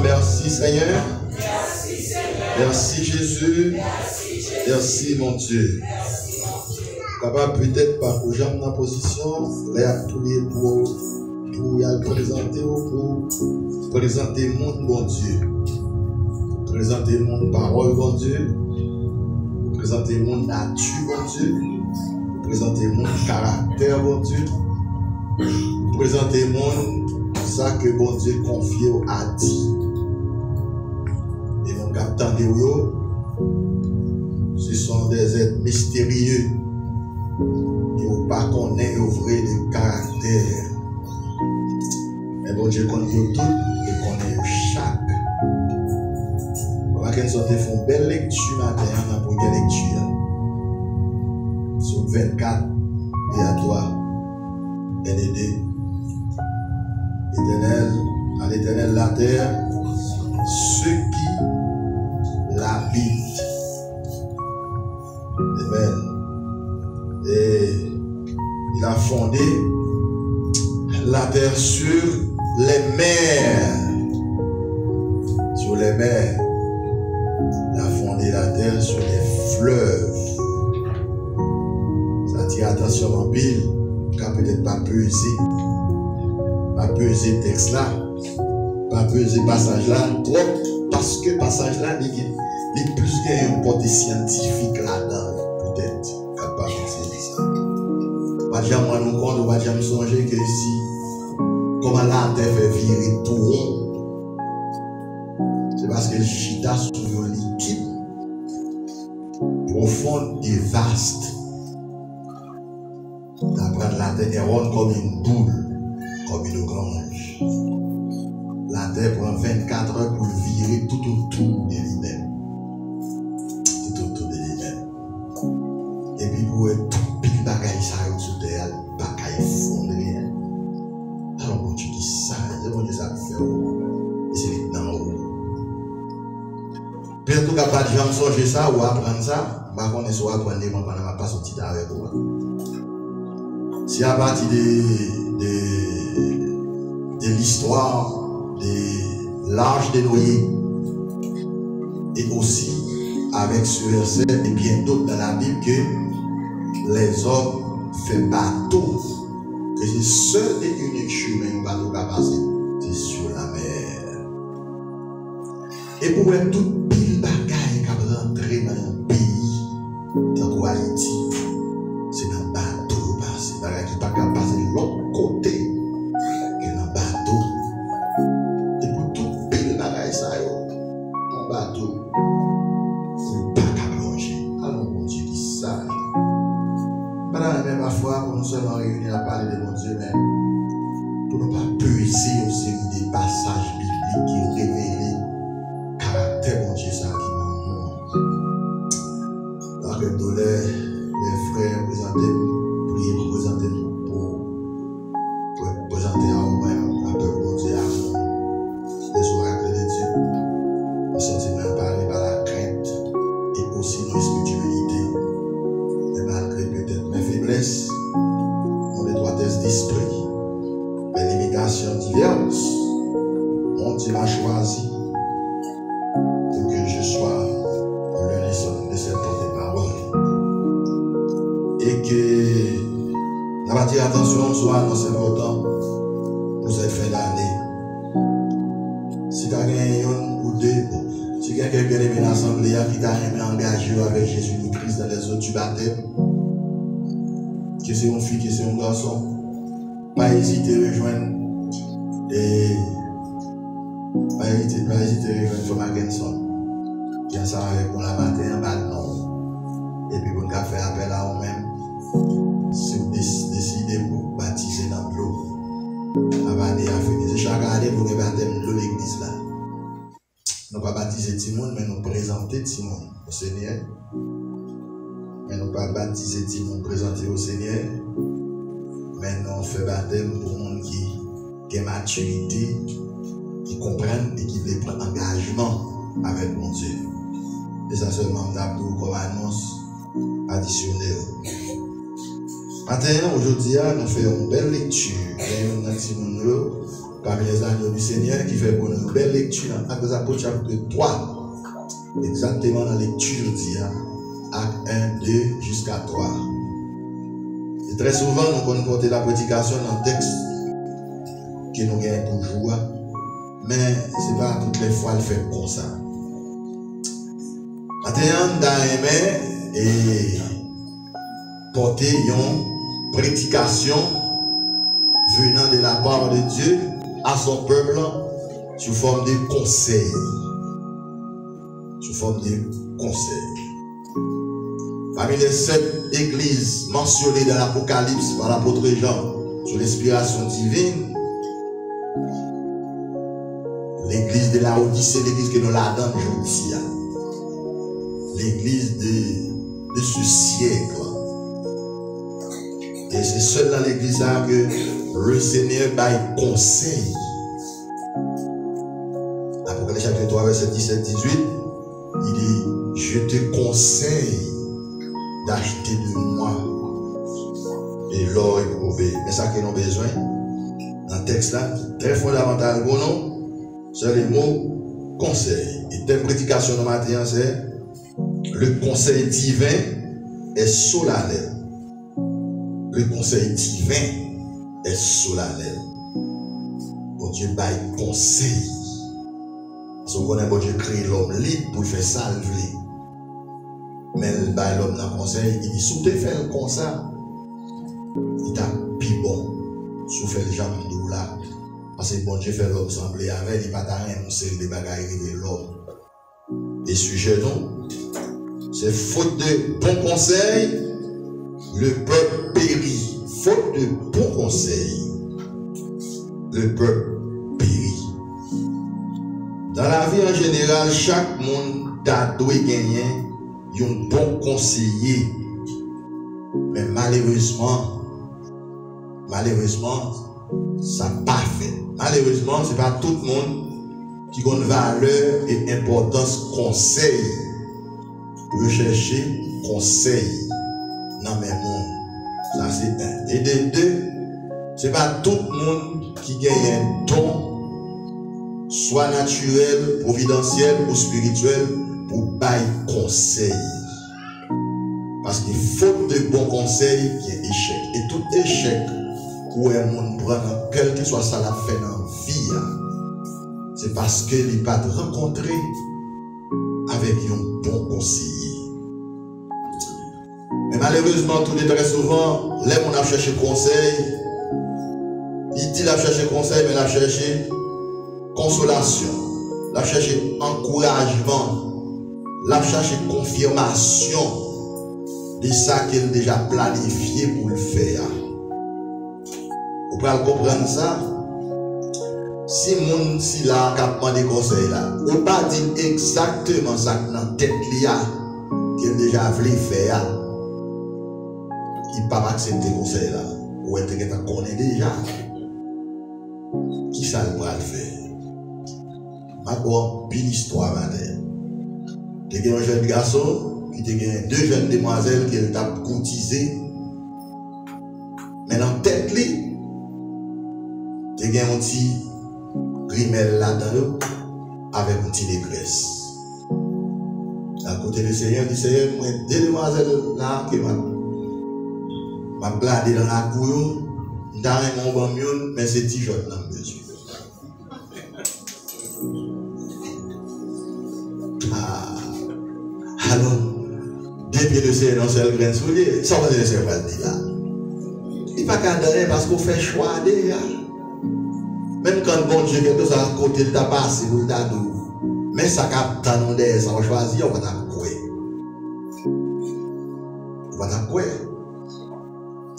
Merci Seigneur. Merci Jésus. Merci mon Dieu. Papa, peut-être pas pour jamais dans la position, là, pour présenter mon bon Dieu. Présenter mon parole, bon Dieu. Présenter mon nature, bon Dieu. Présenter mon caractère, bon Dieu. Présenter mon ça que bon Dieu confie à dit. Et mon capitaine de Rio, ce sont des êtres mystérieux qui ne pas connaître le vrai de caractère. Mais bon Dieu connaît tout et connaît chaque. On va qu'elle sorte une belle lecture matin dans la première lecture. Sur 24 et à toi, ND. Éternel, à l'Éternel la terre, ceux qui l'habitent. Amen. Et il a fondé la terre sur les mers. Sur les mers. Il a fondé la terre sur les fleuves. Ça tire attention en pile, car peut-être pas peser. Pas peser texte là, pas peser passage là, trop, parce que passage là, il est plus qu'un portée scientifique là-dedans, peut-être, capable de ça. Pas jamais moi nous compte, pas jamais songer que si, comment la terre fait virer tout rond, c'est parce que le chita sur un liquide profond et vaste. D'après la terre est ronde comme une boule. Comme une orange. La terre prend 24 heures pour virer tout autour de lui-même. Tout autour de lui-même. Et puis pour être tout pile bagaille ça sur terre, bagaille fondre. Alors bon Dieu dit ça, c'est bon Dieu ça fait. Et c'est dans l'eau. Puis en tout cas, pas de gens songer ça ou apprendre ça. Je ne sais pas apprendre pendant que je ne pas sorti avec toi. Si à partir de l'histoire de l'Arche de Noé et aussi avec ce verset et bien d'autres dans la Bible que les hommes font bateau, que c'est seul et unique chemin où bateau va passer, c'est sur la mer. Et pour être tout pile bagaille qui va rentrer dans un pays dans Haïti, c'est dans le bateau passer, bagaille qui ne va pas passer de l'autre côté. Nous sommes réunis à parler de mon Dieu, mais pour ne pas peser aux séries des passages bibliques qui révèlent le caractère de mon Dieu, ça qui nous montre. Alors que les attirer l'attention sur annonce important pour cette fin d'année. Si tu as gagné une ou deux, si quelqu'un est bien aimé dans l'assemblée qui t'a aimé engager avec Jésus-Christ dans les eaux du baptême, que c'est une fille, que c'est un garçon, pas hésiter à rejoindre et pas hésiter à rejoindre Thomas Genson qui est ensemble avec nous la matin en bas de non. Et puis vous avez fait appel à vous-même si vous décidez pour baptiser dans l'eau avant de finir. Chaque année vous avez baptême de l'église là. Nous ne pas baptiser tout le monde, mais nous présenter tout le monde au Seigneur. Mais nous ne pas baptiser tout le monde, présenter au Seigneur. Mais nous faisons baptême pour les gens qui ont maturité, qui comprennent et qui veulent prendre engagement avec mon Dieu. Et ça seulement d'abord comme annonce additionnelle. Maintenant, aujourd'hui, nous faisons une belle lecture. Nous avons parmi les agneaux du Seigneur qui fait pour nous une belle lecture dans Actes des Apôtres chapitre 3. Exactement dans la lecture d'hier. Acte 1, 2 jusqu'à 3. Et très souvent, nous pouvons porter la prédication dans le texte que nous gagnons toujours. Mais ce n'est pas toutes les fois le fait comme ça. Maintenant, dans et porter une prédication venant de la part de Dieu à son peuple sous forme de conseil. Sous forme de conseil. Parmi les 7 églises mentionnées dans l'Apocalypse par l'apôtre Jean sous l'inspiration divine, l'église de la Odyssée, l'église que nous la donnons aujourd'hui, l'église de ce siècle. Et c'est seul dans l'église que le Seigneur baille conseil. Apocalypse chapitre 3, verset 17-18, il dit, je te conseille d'acheter de moi et l'or éprouvé. Mais ça qu'ils ont besoin, dans le texte là, très fondamental pour nous, c'est le mot conseil. Et telle prédication de matin, c'est le conseil divin est solennel. Le conseil divin est solennel. Bon Dieu baille conseil. Parce qu'on connaît bon Dieu créé l'homme libre pour faire ça le vle. Mais le baille l'homme dans le conseil, il dit sous te fait le conseil, il t'a plus bon. Sous fait le jambe de là. Parce que bon Dieu fait l'homme sembler avec, il va pas rien c'est les bagailles de l'homme. Et sujet non, c'est faute de bon conseil, le peuple périt. Faute de bon conseil, le peuple périt. Dans la vie en général, chaque monde doit gagner un bon conseiller. Mais malheureusement, ça n'a pas fait. Malheureusement, ce n'est pas tout le monde qui a une valeur et importance conseil. Rechercher conseil dans mes mondes. Ça c'est un. Et de deux, ce n'est pas tout le monde qui gagne un don, soit naturel, providentiel ou spirituel, pour bailler conseil. Parce qu'il faut de bons conseils qui est échec. Et tout échec où un monde prend, quel que soit ça la fait dans la vie, c'est parce qu'il n'est pas rencontré avec un bon conseiller. Mais malheureusement, tout est très souvent, là on a cherché conseil, il dit la chercher conseil, mais la chercher consolation, la chercher encouragement, la chercher confirmation de ça qu'elle a déjà planifié pour le faire. Vous pouvez comprendre ça? Si moun si là capable des conseils là, ou pas dire exactement ça dans tête là qu'elle déjà voulu faire. Il ne peut pas accepter le conseil là. Ou est-ce que tu connais déjà? Qui ça le va le faire? Je vais une histoire madame. Tu as un jeune garçon qui a 2 jeunes demoiselles qui t'a courtisé. Mais dans la tête, tu as un petit rimel là-dedans avec une petite négresse. À côté du Seigneur, dit Seigneur, moi 2 demoiselles là qui m'a Je vais glader dans la cour, je vais mon bon mieux, mais c'est petit jeune, monsieur. Alors, deux pieds de serre dans seul grain soulier, ça va dire c'est pas dit là. Il pas qu'à donner parce qu'on fait choix déjà. Même quand bon Dieu quelque chose à côté de ta passe, vous le donnez. Mais ça capte dans des ça va choisir, on va t'accouer. On va t'accouer.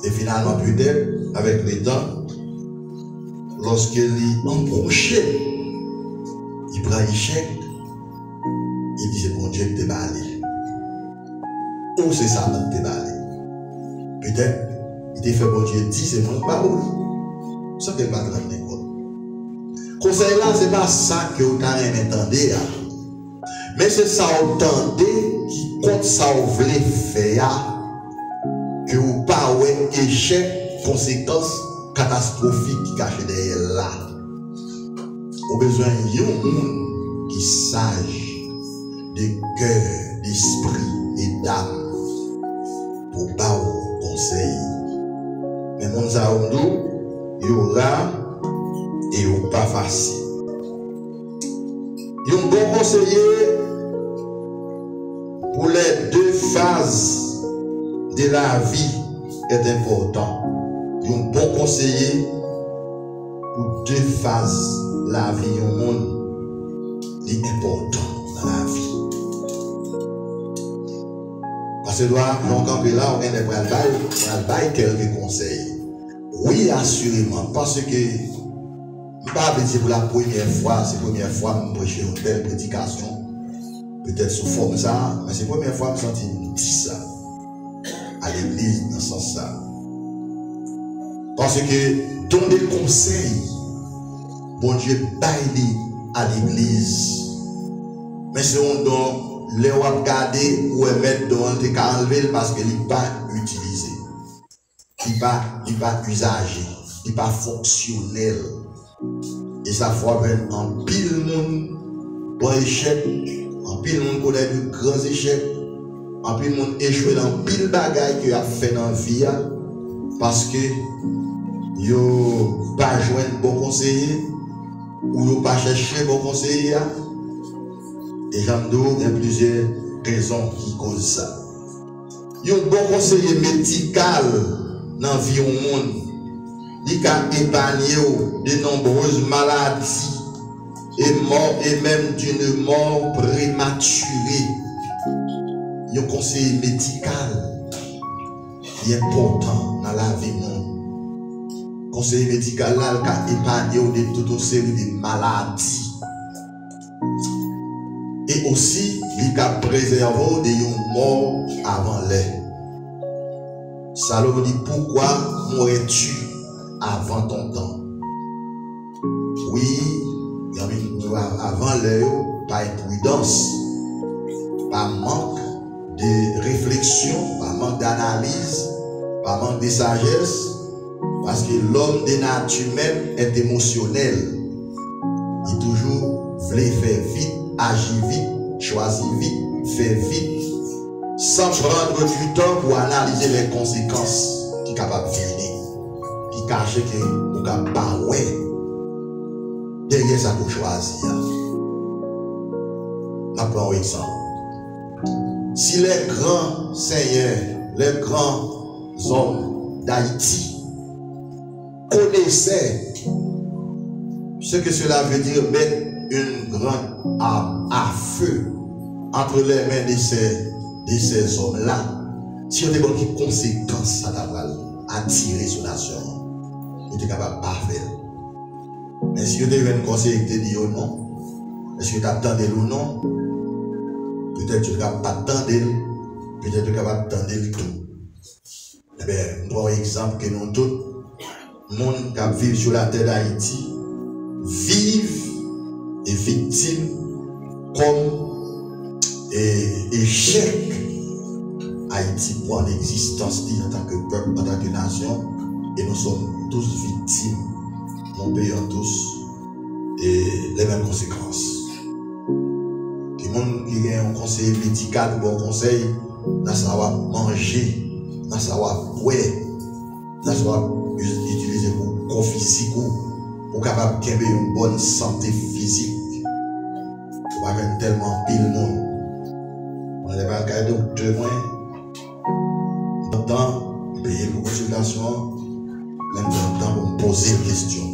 Et finalement, peut-être, avec le temps, lorsqu'il est embauché, il prend l'échec, il dit c'est bon Dieu qui t'a balé. Ou c'est ça qui t'a balé. Peut-être, il t'a fait bon Dieu dit c'est mon parole. Ça qu'il va te rendre compte. Conseil là, ce n'est pas ça que vous avez entendu. Mais c'est ça que vous entendez qui compte ça que vous voulez faire. Que vous parlez échec, conséquences catastrophiques qui cachent derrière là. Vous avez besoin d'un monde qui sage de cœur, d'esprit et d'âme pour parler conseil. Mais mon zaondo, il y aura et il n'y a pas facile. Il y a un bon conseiller pour les deux phases de la vie est important. Il y a un bon conseiller pour deux phases de la vie au monde est important dans la vie. Parce que là, on vient de prendre quelques conseils. Oui, assurément, parce que je ne vais pas dire pour la première fois, c'est la première fois que je prêche une belle prédication, peut-être sous forme ça, mais c'est la première fois que je me sens ça à l'église dans ce sens-là. Parce que dans des conseils, bon Dieu baille à l'église. Mais c'est on doit les regarder ou les mettre dans les enlever parce qu'il n'est pas utilisé. Il n'est pas usagé. Il n'est pas fonctionnel. Et ça fait en pile monde pour échec. En pile monde connaît de grands échecs. En pile monde échoué dans pile bagaille qu'il a fait dans la vie. Parce que yo pas joindre bon conseiller ou yo pas chercher bon conseiller. Et j'en donne il y a plusieurs raisons qui causent ça. Yo bon conseiller médical dans la vie au monde, il a épargné de nombreuses maladies et même d'une mort prématurée. Un conseiller médical est important dans la vie monde. Conseiller médical là, il a épargné de toute une série de maladies. Et aussi, il a préservé de mort avant l'heure. Ça veut dire pourquoi mourrais-tu avant ton temps? Oui, avant l'heure, par imprudence, par manque de réflexion, par manque d'analyse, par manque de sagesse, parce que l'homme de nature même est émotionnel. Il toujours voulait faire vite, agir vite, choisir vite, faire vite, sans prendre du temps pour analyser les conséquences qui sont capables de venir, qui cachent que vous n'avez pas ouais. Derrière ça pour choisir. Appelons un exemple. Si les grands seigneurs, les grands hommes d'Haïti connaissaient ce que cela veut dire mettre une grande arme à feu entre les mains de ces hommes-là, si on a des conséquences, ça va attirer sur la nation, on est capable de pas faire. Mais si vous avez un conseil qui te dit non, est-ce que tu attends ou non? Peut-être que tu ne vas pas attendre, peut-être que tu vas attendre tout. Eh bien, nous prenons exemple que nous tous, le monde qui vit sur la terre d'Haïti, vivent et victimes comme échec. Haïti prend l'existence en tant que peuple, en tant que nation, et nous sommes tous victimes. Nous payons tous les mêmes conséquences. Les gens qui ont un conseil médical, bon conseil, dans savoir manger, dans savoir boire, ça soit utilisé pour corps physique pour capable de une bonne santé physique. Pour pas faire tellement pile monde. On n'est pas un docteur, temps, payer pour consultation, même temps pour me poser une question.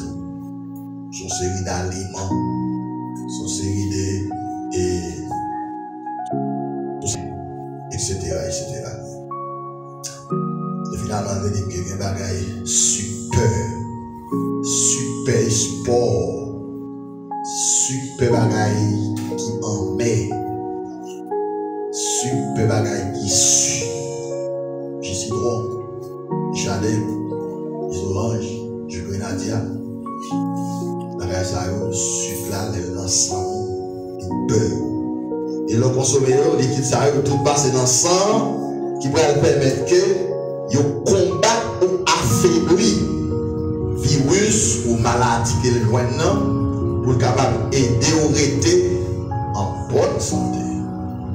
Son série d'aliments, son série etc. Et finalement, on dit qu'il y a un bagage super sport, super bagage qui en met, super bagage qui suit. Du citron, du chardonnay, du orange, du grenadier. Bagage ça, le sucre là, l'ensemble, du beurre. Et le consommateur, le liquide ça, tout passe dans le sang qui va permettre que vous combattre ou affaiblir virus ou maladie qui est loin pour être capable d'aider ou rester en bonne santé.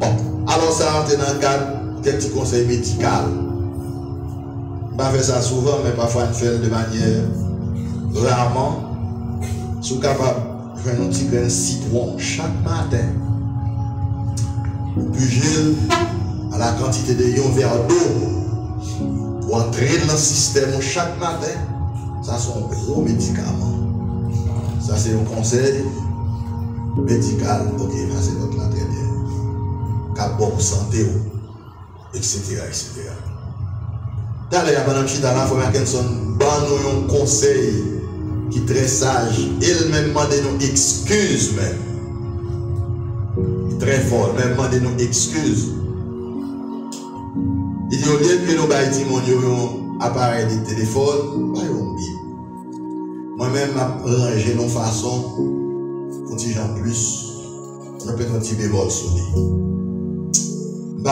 Bon, alors ça rentre dans le cadre des petits conseils médicaux. On ne fait pas ça souvent, mais parfois on fait de manière rarement. Si vous êtes capable de faire un petit grain de citron chaque matin, puis à la quantité de un verre d'eau pour entrer dans le système chaque matin, ça c'est un gros médicament. Ça c'est un conseil médical. Ok, c'est notre là très bien. Cap bon santé, etc. D'ailleurs, Madame Chita, la fois Kenson, nous un conseil qui est très sage. Il même demande nous excuses même. Très fort, même demande nous excuses. Il dit au lieu que nous baillons un appareil de téléphone, baillons Bible. Moi-même, je range nos façons, pour petit gens plus, on peut un petit bémol sonner. Je vais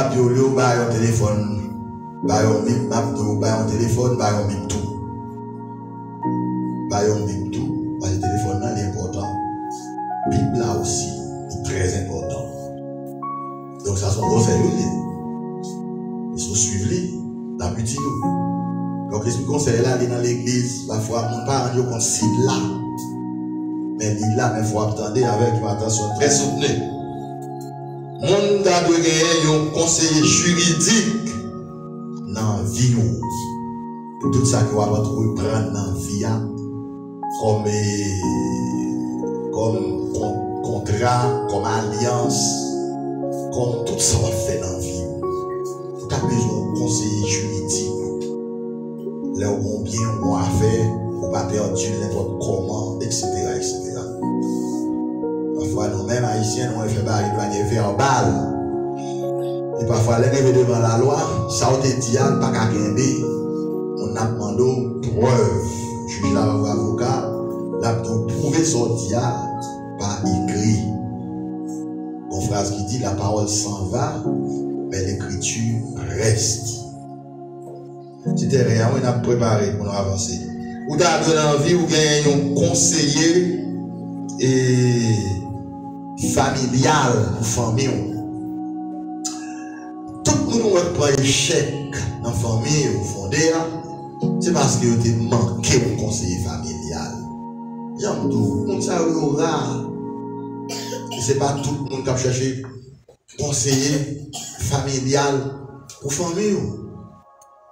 baillons un téléphone. Bayon bip mapto, bayon téléphone, bayon bip tout. Bayon bip tout. Parce que le téléphone là, est important. Bip là aussi, est très important. Donc ça sont gros sérieux. Ils sont suivis, la petite. Donc les conseils là, dans l'église, parfois, mon parent dit qu'on s'y là. Mais il là, mais il faut attendre avec une attention très soutenue. Mon a de gagner un conseiller juridique. Dans la vie, pour tout ça que vous allez prendre dans la vie, comme contrat, comme alliance, comme tout ça va faire dans la vie. Vous avez besoin de conseiller juridique. Là où on bien, on a fait, vous ne pas perdre n'importe comment, etc. Parfois, nous-mêmes, haïtiens, on fait pas de manière verbale. Et parfois, les rêves devant la loi, ça a été dit, pas qu'à gagner. On a demandé preuve. Juge l'avocat, l'a prouvé son dia par écrit. Une phrase qui dit la parole s'en va, mais l'écriture reste. C'était rien, on a préparé pour nous avancer. Ou t'as donné envie, ou gagner un conseiller familial pour famille. Tout le monde prend échec dans la famille ou fondé, c'est parce que vous avez manqué un conseiller familial. Il y a tout le monde qui rare. Ce n'est pas tout le monde qui a cherché conseiller familial ou famille.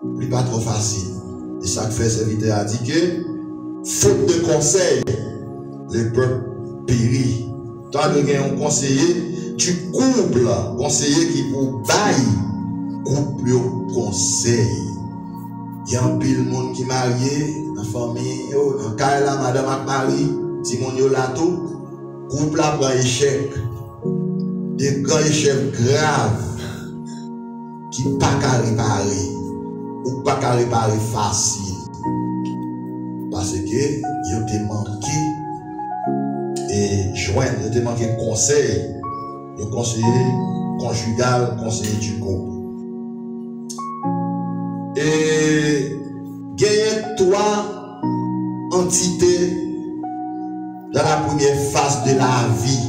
Ce n'est pas trop facile. Et chaque fait, ce vidéo a dit que, faute de conseil, le peuple périt. Tant de gagner un conseiller, tu couple, conseiller qui vous baille, couple au conseil. Il y a un pile monde qui est marié, dans la famille, dans le cas là, madame a marié, si mon yo là tout, couple a pris échec. Des grands échecs graves, qui ne pas qu'à réparer, ou pas qu'à réparer facile. Parce que, il a manqué et joindre, il a manqué conseil, le conseiller conjugal, conseiller du couple. Et gagner trois entités dans la première phase de la vie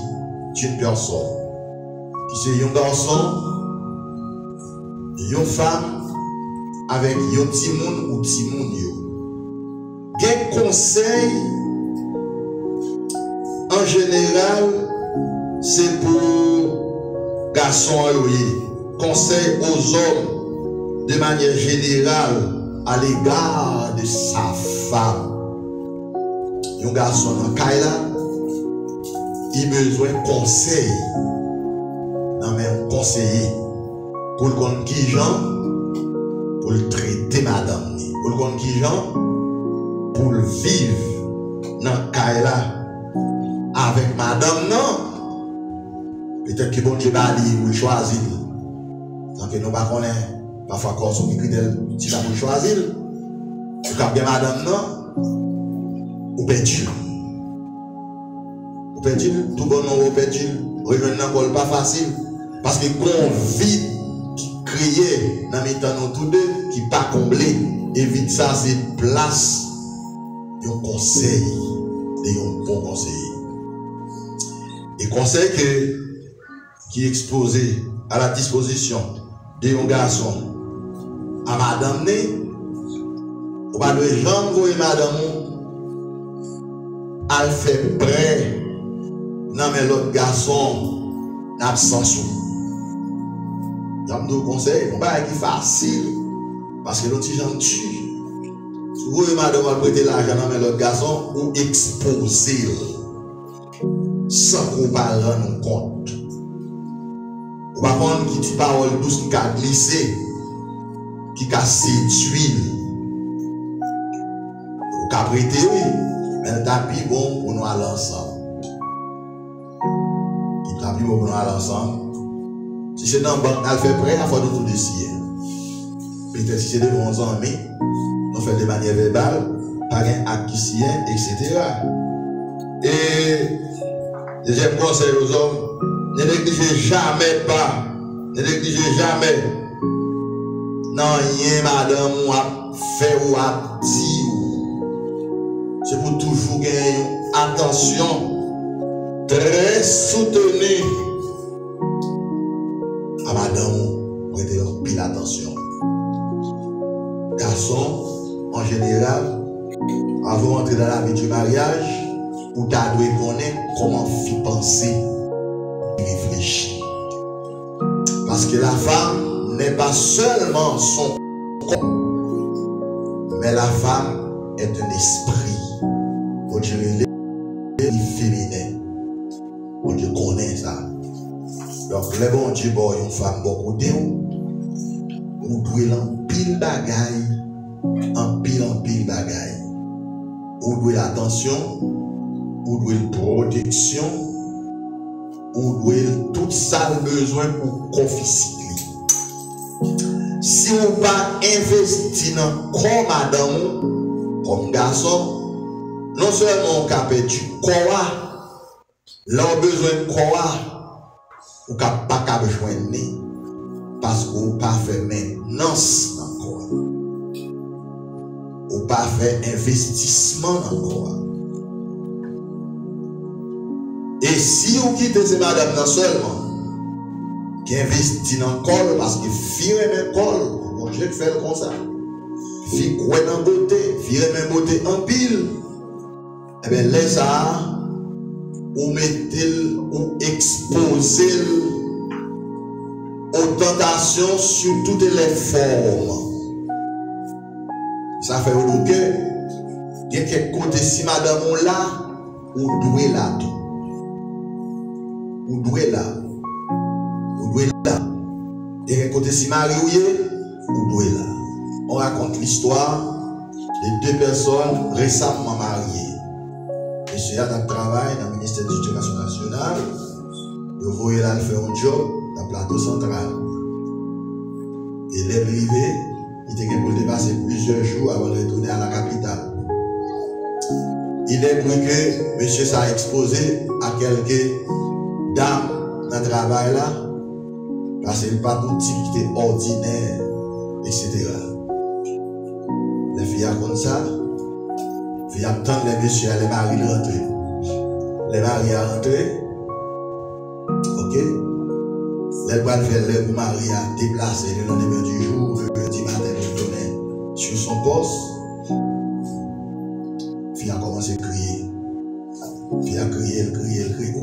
d'une personne. Qui c'est un garçon, une femme avec un petit monde ou petit monde. conseils, en général, c'est pour garçons et conseil aux hommes de manière générale à l'égard de sa femme. Un garçon dans Kaila, il a besoin de conseils. Non, mais un conseiller pour le compte qui gens, pour le traiter madame, pour le compte qui gens, pour le vivre dans Kaila avec madame, non. Peut-être que bon Dieu va dire, vous choisir. Tant que nous ne connaissons pas, parfois, quand on écrit si ça vous choisir, vous avez bien madame, non, ou perdu. Ou perdu, tout bon nom, ou perdu. Rejoindre n'est pas facile. Parce que convite qui criait dans les temps nous tous deux, qui pas comblé, évite ça, c'est place de conseil, de bon conseiller. Et conseil qui est exposé à la disposition de un garçon à madame né, ou pas de gens et madame, elle fait prêt, non mais l'autre garçon n'a pas j'aime nous conseil, on va être facile, parce que l'autre gens tue. Si vous et madame va prêter l'argent dans l'autre garçon, ou exposer sans qu'on parle rendre compte. Ou par contre, qui dit parole douce qui a glissé, qui a séduit, ou qui a prêté, oui, mais le tapis bon pour nous aller ensemble. Le tapis bon pour nous aller ensemble. Si c'est dans le banque, elle fait prêt, il faut tout décider. Peut-être si c'est des bons amis, on fait de manière verbale, par un acquisition, etc. Et deuxième conseil aux hommes, ne négligez jamais pas, ne négligez jamais. Non, rien, madame, ou à faire ou à dire. C'est pour toujours gagner une attention très soutenue à madame, prêtez leur pile attention. Garçon, en général, avant d'entrer dans la vie du mariage, ou tu dois connaître comment faire penser et réfléchir. Parce que la femme n'est pas seulement son corps, mais la femme est un esprit. Pour Dieu, il est féminin. Pour Dieu connaît ça. Donc, les bons Dieu, une femme, beaucoup de vous doit en pile bagaille, en pile bagaille. Vous doit l'attention, vous doit la protection, vous doit tout ça besoin pour confisquer. Si vous pas investi dans comme madame, comme garçon, non seulement vous avez perdu quoi, leur besoin de quoi, ou pas qu'à joindre parce que vous pas fait maintenance encore. Ou pas fait investissement encore. Et si vous quittez ces madame non seulement qui investit dans le col parce que fille même col, bon je fais comme ça. Fille quoi dans beauté, fille même beauté en pile. Eh bien laisse ça ou mettez ou exposez aux tentations sur toutes les formes. Ça fait au que il y a quelque côté si madame on là, ou doué là tout. Ou doué là. Ou doué là. Il y a quelque côté si mari ou doué là. On raconte l'histoire de deux personnes récemment mariées. Monsieur a travaillé dans le ministère de l'Éducation nationale. Vous voyez là, il fait un job dans le plateau central. Et les privés, il était pour dépasser plusieurs jours avant de retourner à la capitale. Il est vrai que monsieur s'est exposé à quelques dames dans le travail là, parce qu'il n'y a pas d'activité ordinaire, etc. Les filles comme ça, il attend les messieurs, les maris rentrer. Les maris à rentrer. Ok? Les balles faire le mari à déplacer le lendemain du jour, le lundi matin, le donner sur son poste.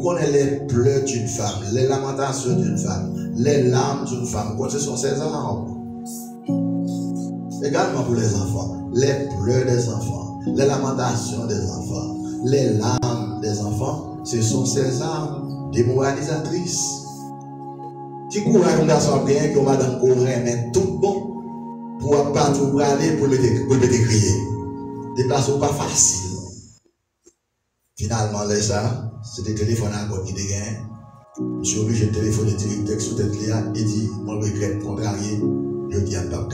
connaissez les pleurs d'une femme, les lamentations d'une femme, les larmes d'une femme. Quand ce sont ces armes. Également pour les enfants, les pleurs des enfants, les lamentations des enfants, les larmes des enfants, ce sont ces armes démoralisatrices. Qui courage un garçon bien que madame Corin mais tout bon pour pas tout aller pour le crier. Déplacer pas facile. Finalement, là, ça, c'est des téléphones à côté qui gagnent. Je suis obligé de téléphoner direct sur tête là et dit, mon regret contrarié, je dis à ne pas me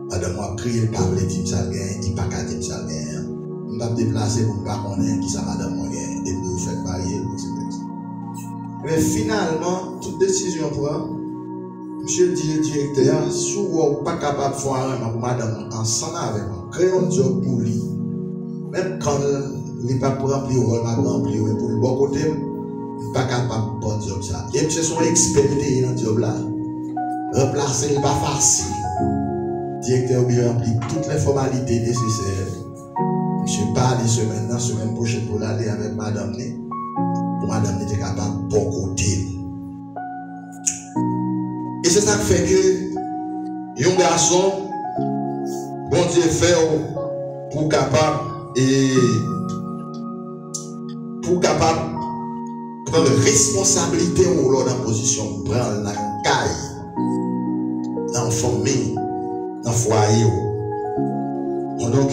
madame moi crier par les types ça gagne, il pas qu'à type ça gagne. On va me déplacer pour ne pas connaître qui ça madame moi gagne, et puis vous faites marier, etc. Mais finalement, toute décision prend, monsieur le directeur, si vous n'êtes pas capable de faire un pour madame ensemble avec moi, créez un job pour lui. Même quand il n'est pas pour remplir le rôle, il va remplir pour le bon côté, il n'est pas capable de faire un job ça. Et monsieur sont expertés dans ce job là. Remplacer n'est pas facile. Le directeur lui remplit toutes les formalités nécessaires. Monsieur parle semaine prochaine pour aller avec madame. Pour madame était capable de bon côté. Et c'est ça qui fait que un garçon, bon Dieu fait pour capable prendre responsabilité ou l'autre en position, prendre la caille, dans la famille, dans le foyer. Donc,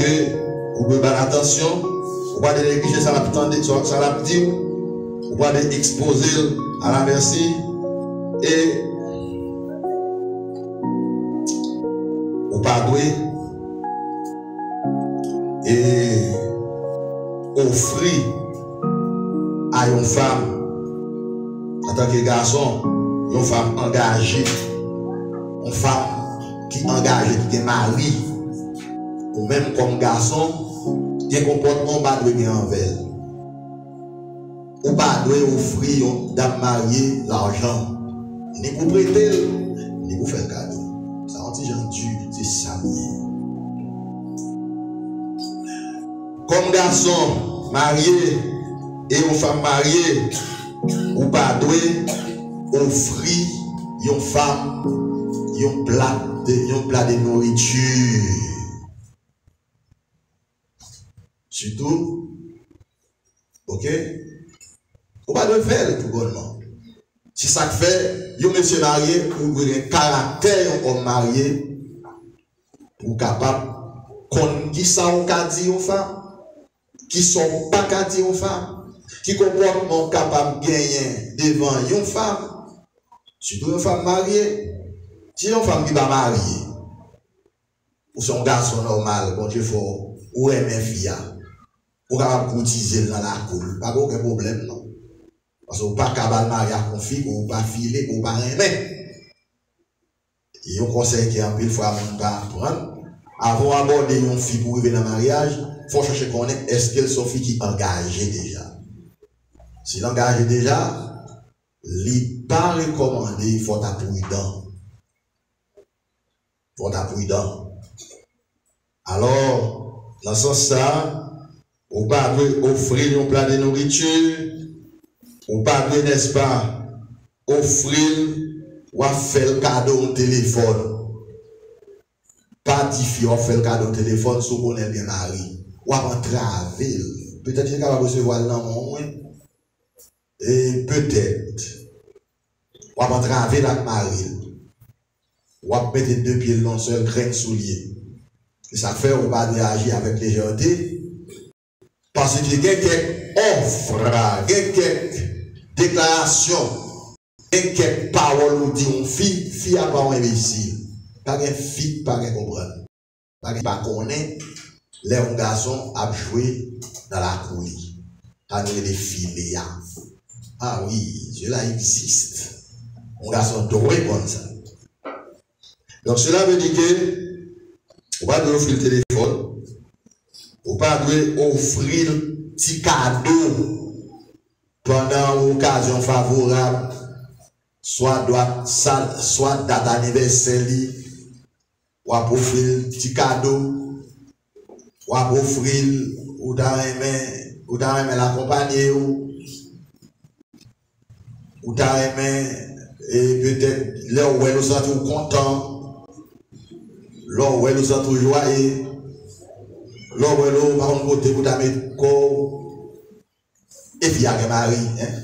vous pouvez faire attention, vous pouvez négliger ça, ça l'a dit, vous pouvez exposer à la merci et vous pouvez et offrir à une femme en tant que garçon, une femme engagée, une femme qui est engagée, qui est mariée, ou même comme garçon, qui a un comportement pas de envers. Ou pas doit offrir une dame mariée l'argent, ni pour prêter, ni pour faire cadeau. Ça on dit gentil, c'est ça. Comme garçon marié et une femme mariée, ou pas doit offrir une femme un plat de nourriture. Surtout, ok? Ou pas de faire tout bonnement. Si ça fait, un monsieur marié, ou un caractère homme marié, pour capable qu'on qui ça on qu'a dit aux femmes, qui sont pas qu'a dit aux femmes, qui comportement capable de gagner devant une femme, surtout une femme mariée. Si une femme qui va marier, ou son garçon normal, bon Dieu faut, ou aimer fille, ou capable courtiser dans la cour, pas aucun problème non. Parce que vous pas capable marier à conflit, ou pas filer, ou pas aimer. Et un conseil qui est en pile fois on pas prendre. Avant d'aborder une fille pour arriver dans le mariage, il faut chercher qu'on est-ce qu'elle sont fille qui est engagée déjà. Si l'engagée déjà, il n'est pas recommandé, il faut être prudent. Il faut être prudent. Alors, dans ce sens-là, on pas offrir un plat de nourriture, on pas n'est-ce pas, offrir ou faire le cadeau au téléphone. Pas difficile, on fait le cadeau au téléphone, si on est bien marié. Ou à entraver. Peut-être qu'il est capable de recevoir le nom, et peut-être. Ou à entraver la mariée. Ou à mettre deux pieds dans un seul grain soulier. Et ça fait on va réagir avec légèreté. Parce qu'il y a quelques offres, quelques déclarations, quelques paroles où dit on fille à pas un imbécile. Pas de fille, pas de comprendre. Pas de connaître les garçons à jouer dans la cour. Pas de les filles. Ah oui, cela existe. Un garçon doré comme ça. Donc cela veut dire que on va offrir le téléphone, on va offrir petit cadeau pendant une occasion favorable, soit date anniversaire, ou à offrir petit cadeau, ou à offrir ou dans l'accompagner, ou t'as aimé, et peut-être, là où elle nous a tout content, là où elle nous a tout joyeux, là où elle nous a par côté pour t'amener corps, et puis il y a Marie, hein.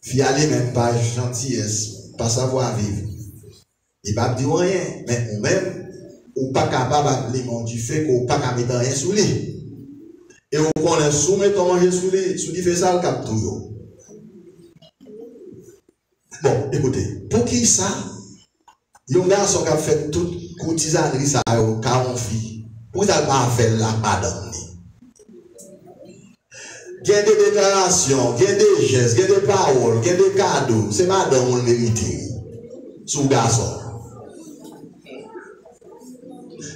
Puis aller même pas gentillesse, pas savoir vivre. Il va dire rien, mais ou même, ou pas capable de manger du fait qu'on pas capable de mettre rien sous lui. Et on connaît soumettre manger sous lui fait ça le cap toujours. Bon, écoutez, pour qui ça? Il y a un garçon qui a fait toute courtisanerie ça au 40 filles. Pour ça pas faire la madame. Il y a des déclarations, il y a des gestes, il y a des paroles, il y a des cadeaux. C'est madame qui le mérite. Sous garçon.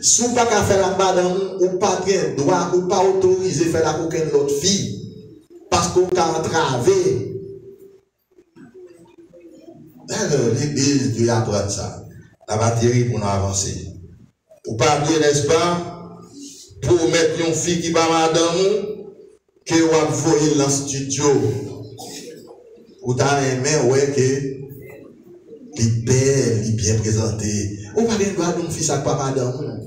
Si vous n'avez pas faire la madame, ou pas de droit, ou pas autorisé faire la aucune autre fille. Parce qu'on a entravé. L'église doit apprendre ça. La batterie pour nous avancer. Ou pas bien, n'est-ce pas? Pour mettre une fille qui va madame, que vous avez voyé dans le studio. Ou t'as aimé, ouais, que il est belle, il est bien présenté. Ou pas bien, droit d'une fille, ça pas madame.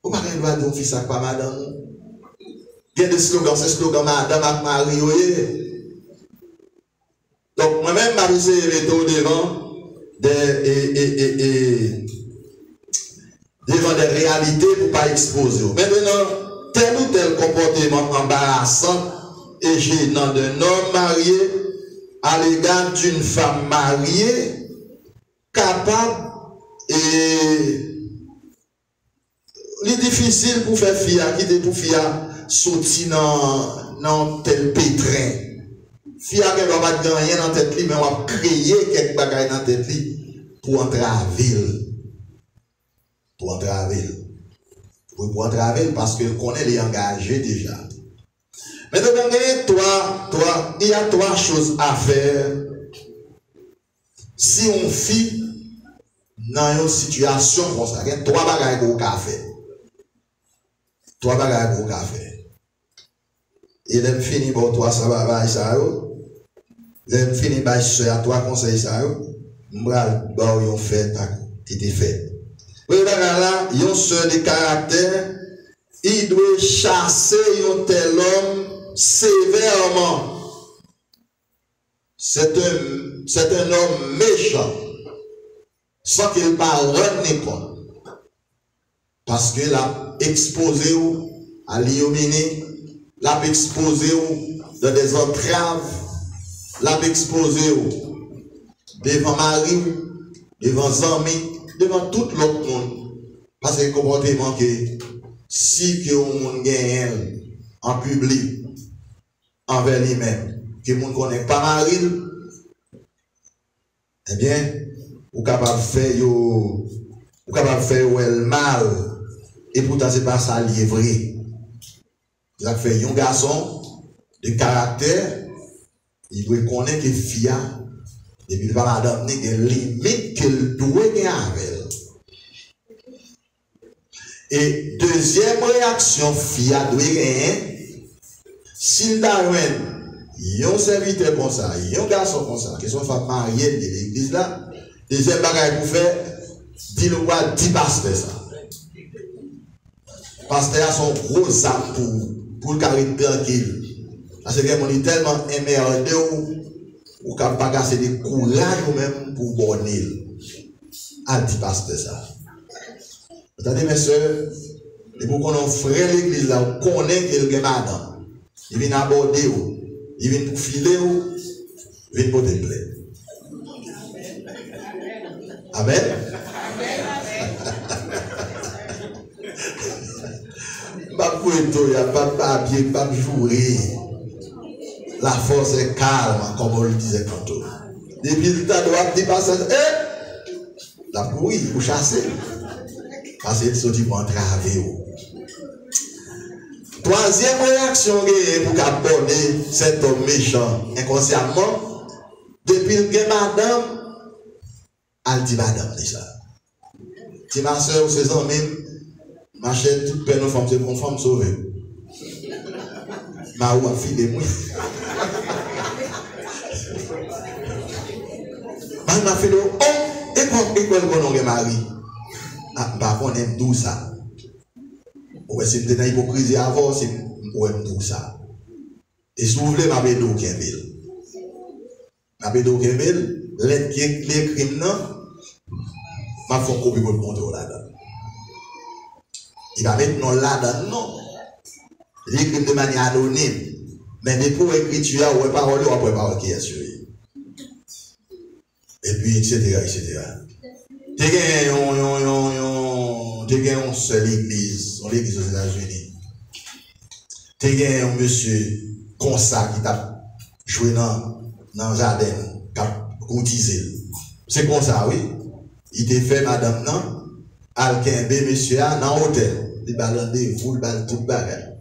Ou pas bien, droit d'une fille, ça pas madame. Il y a des slogans, c'est slogan madame avec Marie, oui. Donc, moi-même, je suis mettre devant devant des réalités pour ne pas exposer. Maintenant, tel ou tel comportement embarrassant et gênant d'un homme marié à l'égard d'une femme mariée capable et il est difficile pour faire fille à quitter pour fille à sortir dans tel pétrin. Fille à qui ne va pas gagner dans tête li, mais on va créer quelque bagaille dans tête li pour entrer à la ville. Pour entrer à la ville. Pour entrer à la ville parce qu'il connaît les engagés déjà. Maintenant, il y a trois choses à faire. Si on fit dans une situation comme ça, il y a trois bagailles qu'on a fait. Trois bagailles qu'on a fait. Et là, fini pour toi, ça va, ça va. Là, fini par à toi, conseil, ça va. M'bral, bah, yon fait, qui était fait. Oui, là, yon seul de caractère, il doit chasser un tel homme sévèrement. C'est un homme méchant, sans qu'il ne parle compte. Parce qu'il a exposé à l'ignominie, l'a exposé dans des entraves, l'a exposé devant Marie, devant Zami, devant tout l'autre monde. Parce que le comportement que si que on gagne en public envers lui-même, que le monde ne connaît pas Marie, eh bien, ou capable de faire le mal, et pourtant c'est pas ça lié vrai. Il a fait un garçon de caractère, il doit connaître que fia, et puis il va m'adapter des limites qu'il doit gagner avec elle. Et deuxième réaction, fia doit gagner, s'il a un serviteur comme ça, un garçon comme ça, qui sont femmes mariées de l'église là, deuxième bagaille pour faire, dis-le quoi, 10 pasteurs ça. Pasteur a son gros âme pour le carré tranquille. Parce que on est tellement émerdé ou qu'on pas gasser des courages ou même pour bonner. A dit pasteur ça. Attendez mes soeurs, et pour qu'on frère l'église là, on connaît qu'il y a madame. Il vient aborder ou, il vient pour filer ou, il vient pour te plaire. Amen. Pas pour il pas papier, pas jouer. La force est calme, comme on le disait tantôt. Depuis le temps de dépasser, la pourrie, pour chasser. Parce qu'il se dit pour entraver. Troisième réaction pour aborder cet homme méchant inconsciemment, depuis le game madame, elle dit madame déjà. Si ma soeur ou ses amis, ma chaîne toute peine aux femmes, c'est une femme sauvée. Ma ou a filé moi. Ma fait oh, école qu'on a mari. Ah, bah, on aime tout ça. Ouais, c'est une hypocrisie avant, c'est on aime tout ça. Et si vous voulez, ma bédo Kemel. Ma bédo Kemel, les crimes, non, ma font copie pour le monter là-dedans. Il va mettre non là-dedans, non. Les crimes de manière anonyme. Mais des pour écriture, ou parole, ou après parole qui est sur lui. Et puis, etc., etc. Tu as une seule église, l'église aux États-Unis. Tu as un monsieur comme ça qui t'a joué dans le jardin, qui a cotisé. C'est comme ça, oui. Il t'a fait madame, non? Alkembe, monsieur, dans l'hôtel. Il va l'aider, vous, il va tout bagage.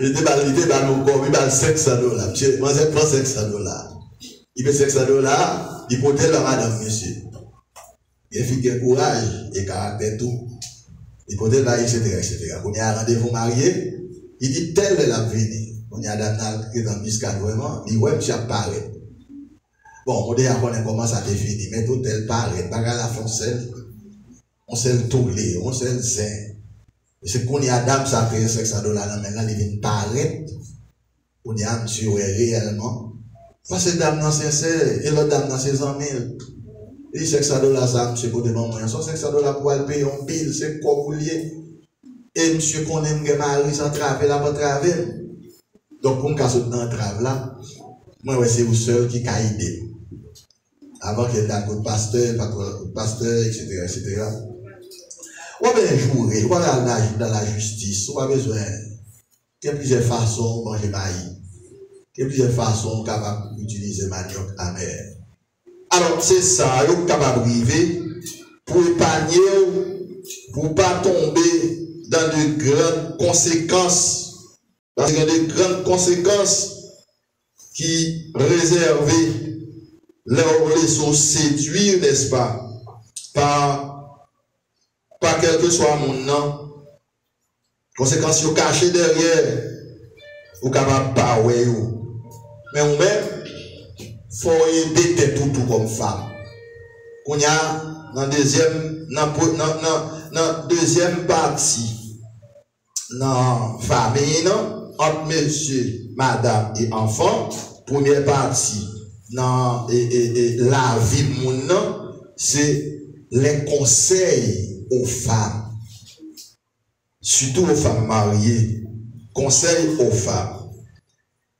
Il va nous corps, il va $500. Monsieur, moi, je prends $500. Il fait $500, il peut la madame, monsieur. Il fait quel courage et caractère tout. Il peut là, etc., etc. Quand il y a un rendez-vous marié, il dit tel est la venue. Quand il y a un qui est dans le biscade vraiment, il dit ouais, monsieur apparaît. Bon, on dit qu'on commence à définir, mais tout tel paraît, bagarre la foncelle, on sait le tourner, on sait le zin. C'est qu'on y a dame, ça fait $500, maintenant, il vient paraître. On y a monsieur réellement. Parce que dame, c'est sincère, et l'autre dame, c'est 100 000. Il dit $500, ça, monsieur, pour demander moyen. Son $500 pour aller payer un pile, c'est quoi vous liez. Et monsieur, qu'on aime que Marie sans travail, là, pas travail. Donc, pour me casser dans le travail là, moi, ouais, c'est vous seul qui a aidé. Avant qu'il y ait un coup de pasteur, etc., etc. On va bien jouer, on va aller dans la justice, on va besoin. Il y a plusieurs façons de manger maïs. Il y a plusieurs façons capables d'utiliser manioc amer. Alors, c'est ça, vous êtes capable d'arriver pour épargner, pour ne pas tomber dans de grandes conséquences. Parce qu'il y a de grandes conséquences qui réservent les sont séduire, n'est-ce pas, par quel que soit mon nom. Conséquences sont cachées derrière, vous êtes capable de parler. Mais vous-même, il faut aider tout comme femme. Qu'on y a dans deuxième partie, dans famille, entre monsieur, madame et enfant, première partie, dans la vie de mon c'est les conseils aux femmes. Surtout aux femmes mariées. Conseils aux femmes.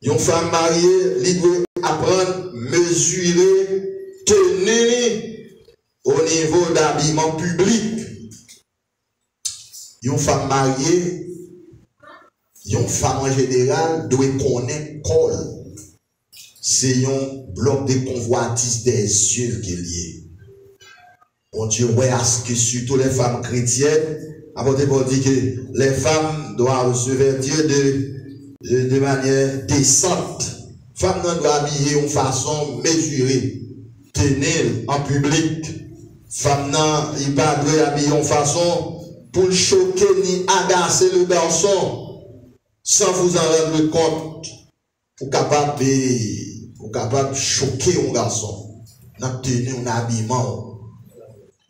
Une femme mariée, elle doit apprendre, mesurer, tenir au niveau d'habillement public. Une femme mariée, une femme en général doit connaître col. C'est un bloc de convoitise des yeux qui est lié. Bon Dieu, ouais, à ce que surtout les femmes chrétiennes, apportez pour dire que les femmes doivent se vêtir de manière décente. Femme ne doit habiller en façon mesurée, tenir en public. Femme ne doit pas habiller en façon pour choquer ni agacer le garçon sans vous en rendre compte. Pour capable de choquer un garçon. Dans tenir un habillement.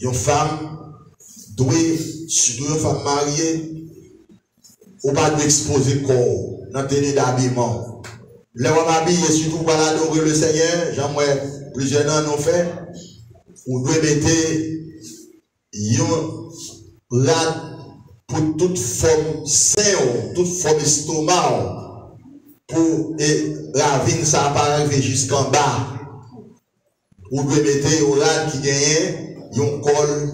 Une femme doit, surtout une femme mariée, ou pas d'exposer le corps dans tenue d'habillement. Les femmes habillées, surtout pour adorer le Seigneur, j'aimerais plusieurs ans nous fait, vous devez mettre une rade pour toute forme sein, toute forme estomac, pour la vigne ça apparaît jusqu'en bas. Vous devez mettre une rade qui gagne un col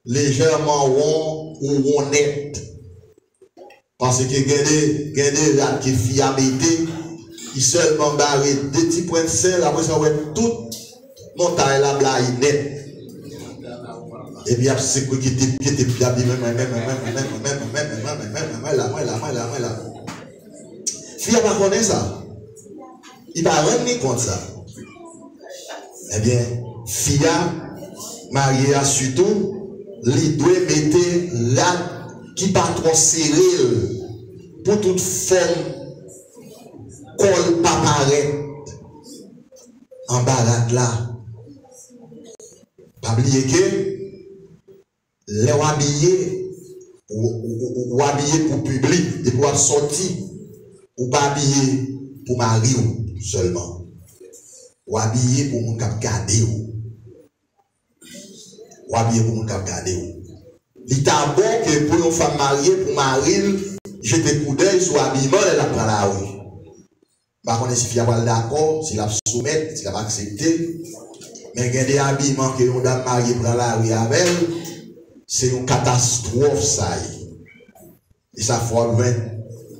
légèrement rond ou rondette. Parce que il y a des rats qui fiabilité, qui seulement barrent des petits points de sel, après ça va être toute montagne la blague nette. Et bien, c'est quoi qui était bien, là. Fille pas connaître ça. Il va rendre compte ça. Eh bien, fille mariée à surtout, il doit mettre là qui pas trop serré pour toute forme qu'on pas paraître en balade là. Pas oublier que les habillés ou habillés pour public et pour sortir ou pas habillés pour marier seulement ou habillés pour mon cap garder ou habillés pour mon cap garder. Il est bon que pour une femme mariée pour marier jeter coup d'œil sur l'habillement et la prendre la rue. Par contre, si elle est d'accord, si elle soumet, si elle accepter, mais il y a des habillements que l'on a marié prend la rue avec elle, c'est une catastrophe ça. Et ça fait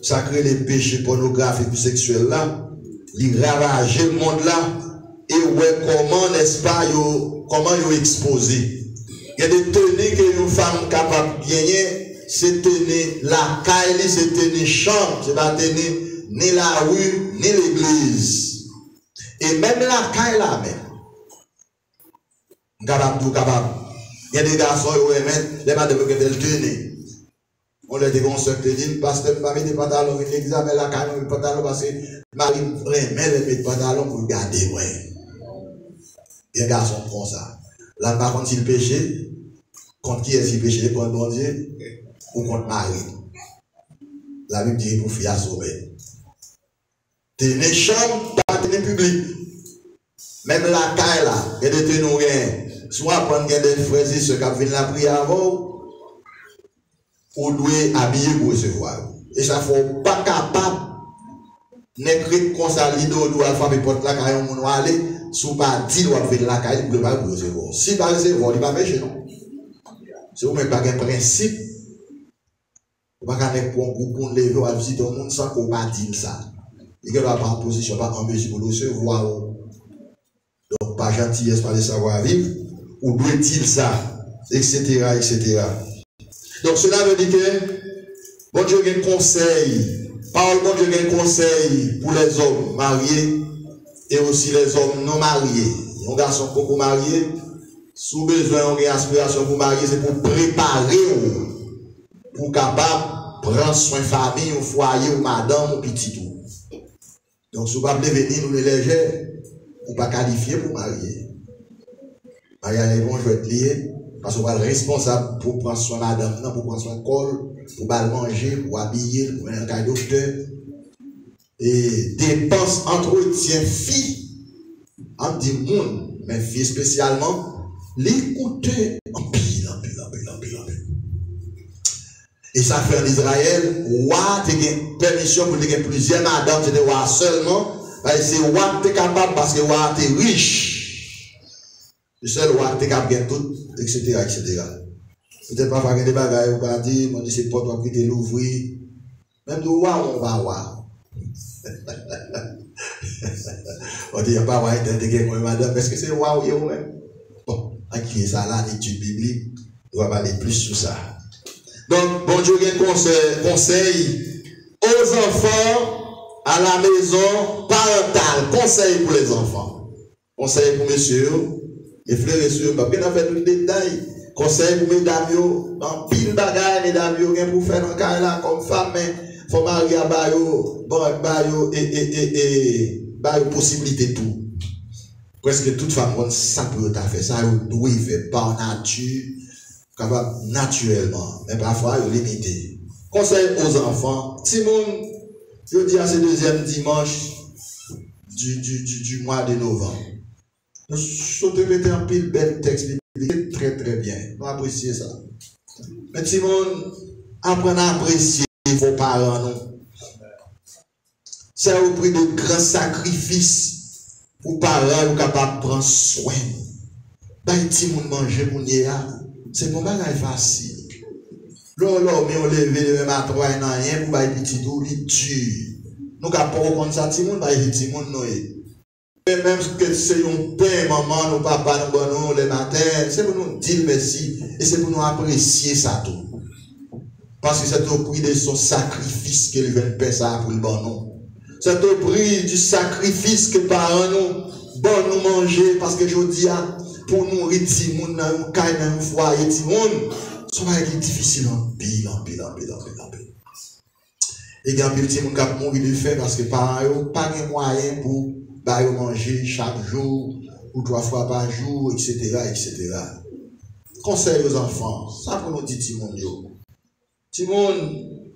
ça crée les péchés pornographiques et sexuels là, ils ravagent le monde là, et ouais, comment n'est-ce pas, comment ils exposé. Il y a des tenues que une femme capable de gagner, c'est tenir la caille, c'est tenir chambre, c'est pas tenir ni la rue, ni l'église. Et même la caille là même. Capable. Il y a des garçons qui aiment les madames qui ont tenu. On leur dit qu'on se dit, pasteur, pas mettre des pantalons, il examine la caille, le pantalon parce que Marie remet les pantalons pour garder. Il y a des garçons comme ça. Là, par contre, s'il péché, contre qui est-ce qu'il péché? Contre bon Dieu ou contre Marie? La Bible dit pour faire à sauver. Tenez chambre, pas tenez public. Même la caille là, il y a des tenus, soit prendre des frères et ceux qui viennent la prière avant, ou doit habiller pour recevoir. Et ça ne faut pas capable, n'écrire comme ça, l'idole ou alphabet porte la caille, on va aller, sous pas dit, ou venir la caille, pour pas recevoir. Si pas recevoir, il ne va pas pécher, non? C'est vous-même pas un principe. Vous ne pouvez pas pour un groupe pour lever, ou visiter le monde sans qu'on va dire ça. Il ne doit pas en position, pas en mesure pour recevoir. Donc, pas gentillesse, pas de savoir-vivre, ou doit-il ça, etc., etc. Donc, cela veut dire que, bon Dieu a un conseil, parole bon Dieu a un conseil pour les hommes mariés et aussi les hommes non mariés. Un garçon beaucoup marié, sous besoin d'une aspiration pour marier, c'est pour préparer, pour capable prendre soin de famille, ou foyer, ou madame, ou petit tout. Donc, si vous ne pouvez pas venir nous les légers, ou pas qualifier pour marier. Marier les bons, je vais être lié, parce qu'on va être responsable pour prendre soin de madame, pour prendre soin de col, pour mal manger, pour habiller, pour aller dans le docteur. Et dépenses, entretien, filles, en dit monde, mais filles spécialement, l'écouter en pile. Et ça fait en Israël, ouah, tu as permission pour te plusieurs madames, tu es seulement, c'est ouah, tu es capable parce que ouah, tu es riche. Le seul ouah, tu es capable de tout, etc., etc. Peut-être pas faire des bagages, ou pas dire, on dit c'est pas toi qui t'es l'ouvrir. Même de ouah, on va ouah. On dit, il n'y a pas ouah, tu es madame, est-ce que c'est ouah ou yo même? Bon, à qui est ça là, l'étude biblique, on va parler plus sur ça. Donc, bon Dieu, il conseil aux enfants à la maison parentale. Conseil pour les enfants. Conseil pour messieurs, les frères et sœurs, pas bien fait tout le détail. Conseil pour mesdames, dans pile bagaille, mesdames, pour faire un cas là comme femme, mais il faut marier à bayo, et possibilité tout. Presque toute femme, ça peut faire ça, doit faire par nature. Capable naturellement, mais parfois il est limité. Conseil aux enfants, Timon, je dis à ce deuxième dimanche du mois de novembre. Nous sommes un pile bel texte biblique, très très bien. Nous apprécions ça. Mais Timon, apprenez à apprécier vos parents. C'est au prix de grands sacrifices pour parents ou capables de prendre soin. Ben, Timon manger pour nier. C'est pas mal facile. L'homme, on lève le matin, on n'a rien pour bailler petit tout, il tue. Nous, quand on comme ça, tout le monde va y petit monde, même que c'est un père, maman, nos papas, nos bonhommes, le matin, c'est pour nous dire merci et c'est pour nous apprécier ça tout. Parce que c'est au prix de son sacrifice qu'il vient de faire ça pour le bonhomme. C'est au prix du sacrifice que parents nous, bon nous manger, parce que je dis, pour nourrir tout le monde dans un foyer, tout le monde, Ça va être difficile en pile. Et il y a un petit monde qui a mourir de faim parce que parents n'ont pas de moyens pour manger chaque jour, ou 3 fois par jour, etc. Conseil aux enfants, ça pour nous dire Timon. Timon,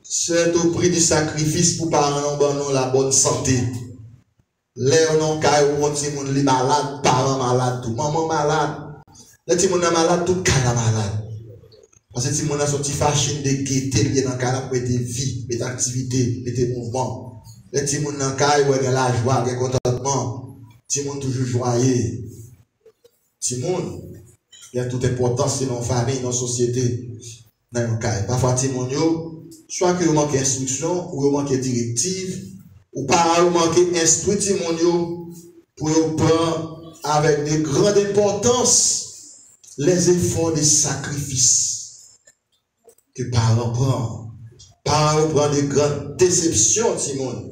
c'est au prix du sacrifice pour parents nous la bonne santé. Les non caillou on Timon li malade, parents malades, tout maman malade. Les Timon malade, tout caillou malade. Parce que Timon a sorti fashion de gaieté lié dans caillou pour mettre vie, mettre activité, mettre mouvement. Les Timon dans caillou il y a la joie, il y a contentement. Timon toujours joyeux. Timon il y a toute importance dans la famille, dans la société. Parfois, Timon, soit que vous manquez instruction, ou vous manquez directive, ou par vous manquez instruit Timon, pour prendre avec de grandes importances les efforts de sacrifice que parents prennent. Parents prennent de grandes déceptions, Timon.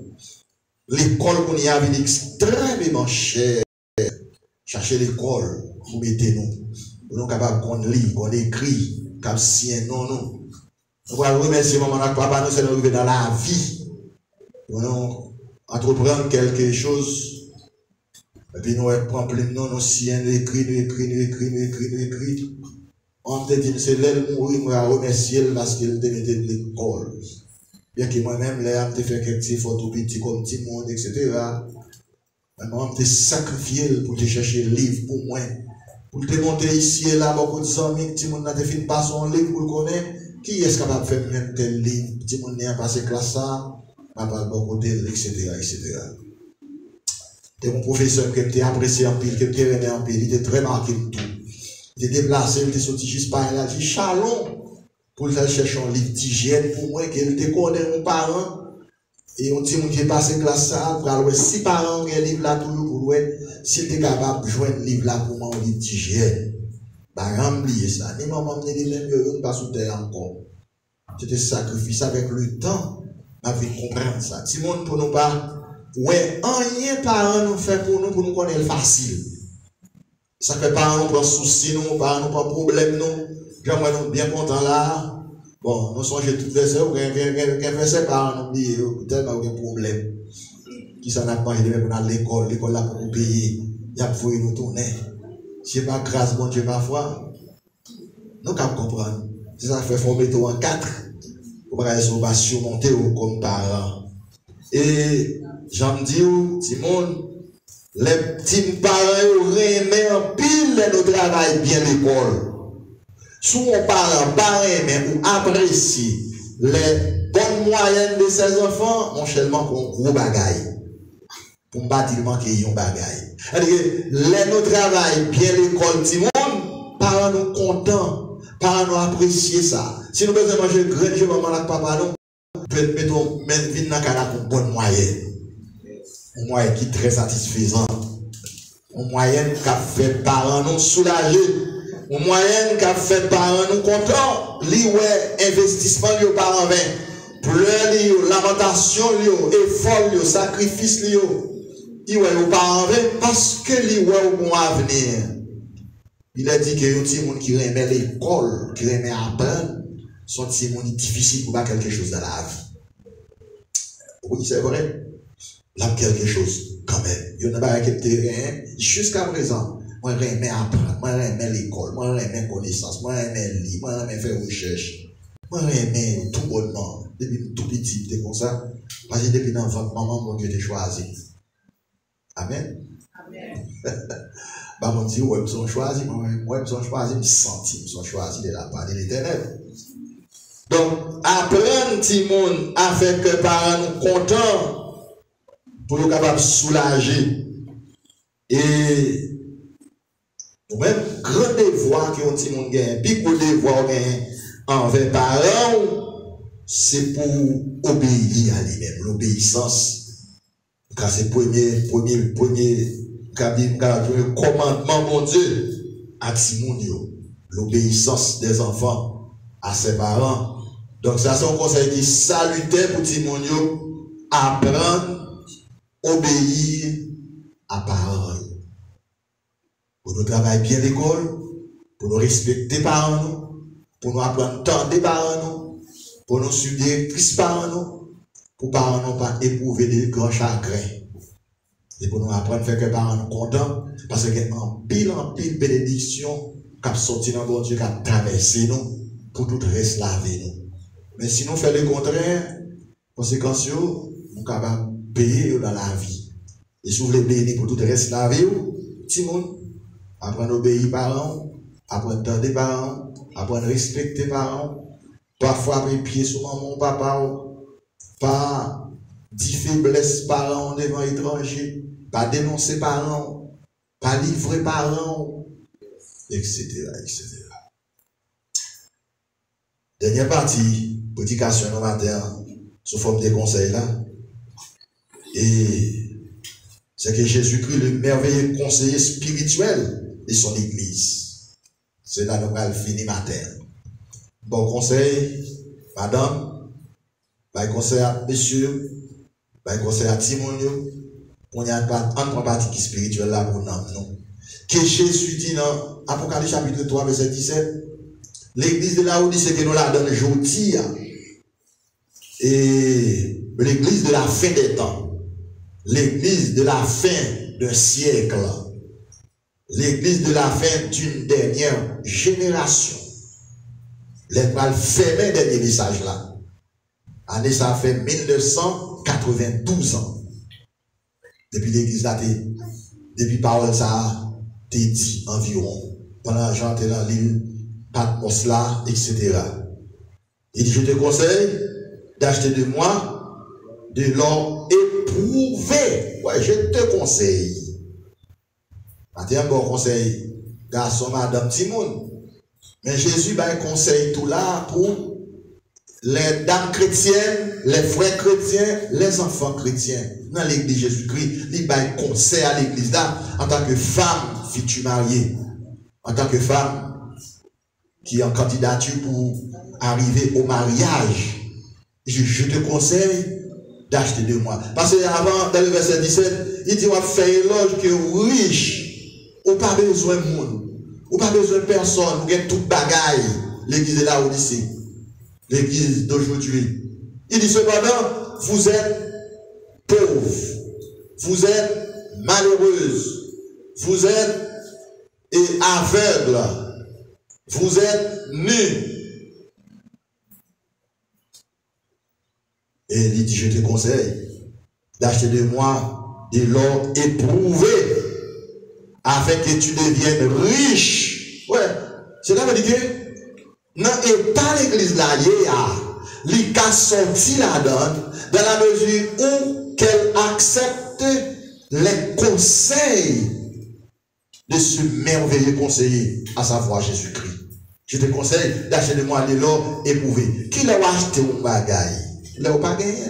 L'école qu'on y a est extrêmement chère. Cherchez l'école, vous mettez-nous. Nous sommes capables qu'on lit, qu'on écrit, comme si non. Nous allons remercier maman et papa, nous sommes arrivés dans la vie. Nous allons entreprendre quelque chose. Et puis nous prenons plein de noms, nous siens, nous écrit. On te dit, c'est l'aile mourir, nous allons remercier parce qu'il te mettait de l'école. Bien que moi-même, là, je fait quelques efforts tout petit comme petit monde, etc. Maintenant, je te sacrifié pour te chercher le livre pour moi. Pour te monter ici et là, beaucoup de amis, petit monde n'a fait pas son livre pour le connaître. Qui est capable de faire même tel livre? Petit monde n'a passé classe ça, pas beaucoup d'elle, etc. T'es mon professeur qui t'a apprécié en pile, qui t'a aimé en pile, il était très marqué de tout. Il était déplacé, il était sorti juste par là, il dit Chalon, pour aller chercher un livre d'hygiène pour moi, qu'il te connaît mon parent. Et on dit qui est passé classe ça, pour aller si parents ont un livre là toujours pour lui, s'il était capable de jouer un livre là pour moi, un livre d'hygiène. Bah, oublier ça. Ni maman me dit même que pas sous terre encore. C'était sacrifice avec le temps, m'a fait comprendre ça. Si monde pour nous pas, ouais, rien parents nous fait pour nous connaître facile. Ça fait pas nous prend souci, nous, pas nous prend problème, nous. J'aimerais nous bien content là. Bon, nous sommes tout verset, ou qu'un verset par nous dit, tellement aucun problème. Qui s'en a pas, il devait pour l'école là pour nous payer. Il y a pour nous tourner. Si pas grâce, bon Dieu, ma foi, nous pouvons comprendre. C'est ça fait former tout en 4. Pour va surmonter comme parents. Et j'en dis, Timon, les petits parents remettent en pile nos travail bien l'école. Si on parle mais ou apprécie les bonnes moyennes de ses enfants, mon chèlement pour un gros bagaille. Pour me battre, il manque un bagaille. Les nous travaillons bien l'école, Timon, parents nous contents, parents nous apprécier ça. Si nous besoin manger grain, je vais maman papa nous, peut-être mettons même vite dans la pour bonne moyenne. Une moyenne qui est très satisfaisante. Une moyenne qui a fait parents nous soulager. Une moyenne qui a fait parents nous contents. Li ouais investissement li parents 20. Pleurs li lamentation li effort li sacrifice li il ouais aux parents 20 parce que li ouais au bon avenir. Il a dit que y a des gens qui aiment l'école, qui aiment apprendre, sont des gens difficiles pour faire quelque chose dans la vie. Oui, c'est vrai. Là, quelque chose, quand même. Il y en a pas qui terrain. Jusqu'à présent, moi, j'aime apprendre, moi, j'aime l'école, moi, j'aime connaissance, moi, j'aime lire, moi, j'aime faire recherche. Moi, j'aime tout bonnement. Depuis tout petit, c'était comme ça. Parce que depuis dans votre maman, mon Dieu t'a choisi. Amen. Amen. Bah, mon Dieu, ouais, ils sont choisis, moi, ils sont choisis, ils me sentent, ils sont choisis de la part de l'Éternel. Donc, apprendre, Timon, à faire que parents nous contents, pour nous capables de soulager. Et, nous-mêmes, grand devoir que Timon gagne, puis gros devoir gagne envers parents, c'est pour obéir à lui-même, l'obéissance. Car c'est le premier commandement, mon Dieu, à Timon, l'obéissance des enfants à ses parents. Donc, ça, c'est un conseil qui salutaire pour Timon, apprendre, obéir à parole. Pour nous travailler bien l'école, pour nous respecter parents, pour nous apprendre tant des parents nous, pour nous suivre directrices parents nous, pour parents nous pas éprouver des grands chagrins. Et pour nous apprendre à faire que les parents nous contents, parce qu'il y a en pile bénédiction qui a sorti dans bon Dieu, qui a traversé nous, pour tout reste laver nous. Mais si nous faisons le contraire, conséquences, nous sommes capables de payer dans la vie. Et si vous voulez bénir pour tout reste laver, tout le monde, apprendre à obéir parents, apprendre à attendre des parents, apprendre à respecter les parents, parfois apprendre pied sur maman, papa, pas dire faiblesse parents devant étrangers, pas dénoncer parents, pas livrer parents, etc., etc. Dernière partie, prédication au matin, sous forme de conseils là. Et c'est que Jésus-Christ, le merveilleux conseiller spirituel de son église. C'est là que nous allons finir matin. Bon conseil, madame, bon conseil à monsieur, bon conseil à Timonio, on y a une partie spirituelle là pour nous. Que Jésus dit dans Apocalypse chapitre 3, verset 17, l'église de la Odyssée que nous la donne aujourd'hui, et l'église de la fin des temps, l'église de la fin d'un siècle, l'église de la fin d'une dernière génération, les balles fermées dernier message là. Année ça fait 1992 ans. Depuis l'église là, depuis parole ça a dit environ. Pendant que j'entrais dans l'île, Patmos là, etc. Il dit, je te conseille d'acheter de moi de l'or éprouvé. Ouais, je te conseille. C'est un bon conseil, garçon, madame, Timon. Mais Jésus va conseil tout là pour les dames chrétiennes, les frères chrétiens, les enfants chrétiens. Dans l'église Jésus-Christ, il va conseil à l'église là, en tant que femme future mariée, en tant que femme qui est en candidature pour arriver au mariage. Je te conseille d'acheter de moi. Parce que avant, dans le verset 17, il dit, on va faire éloge que riche, ou pas besoin de monde, ou pas besoin de personne, ou gagne toute bagaille, l'église de la Odyssée, l'église d'aujourd'hui. Il dit cependant, vous êtes pauvres, vous êtes malheureuses, vous êtes aveugles, vous êtes nus. Et il dit, je te conseille d'acheter de moi de l'or éprouvé afin que tu deviennes riche. Ouais, c'est là que je dis que non, et pas l'église là, il a sorti la donne dans la mesure où qu'elle accepte les conseils de ce merveilleux conseiller, à savoir Jésus-Christ. Je te conseille d'acheter de moi de l'or éprouvé. Qui l'a acheté au bagaille? Il n'a pas gagné.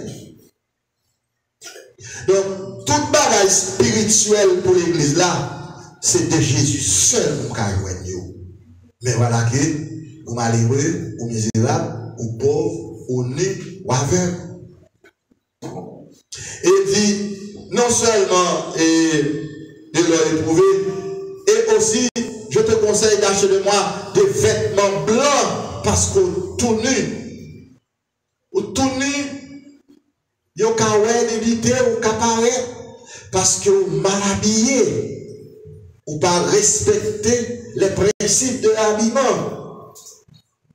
Donc, toute bagaille spirituelle pour l'église là, c'est de Jésus seul qui a joué. Mais voilà que, ou malheureux, ou misérable, ou pauvre, ou nu, ou aveugle. Et dit, non seulement de l'or éprouvé, et aussi, je te conseille d'acheter de moi des vêtements blancs, parce qu'au tout nu, ou tout nu, yo ka wè d'éviter ou ka paraître parce que vous mal habillé ou pas respecter les principes de l'habillement.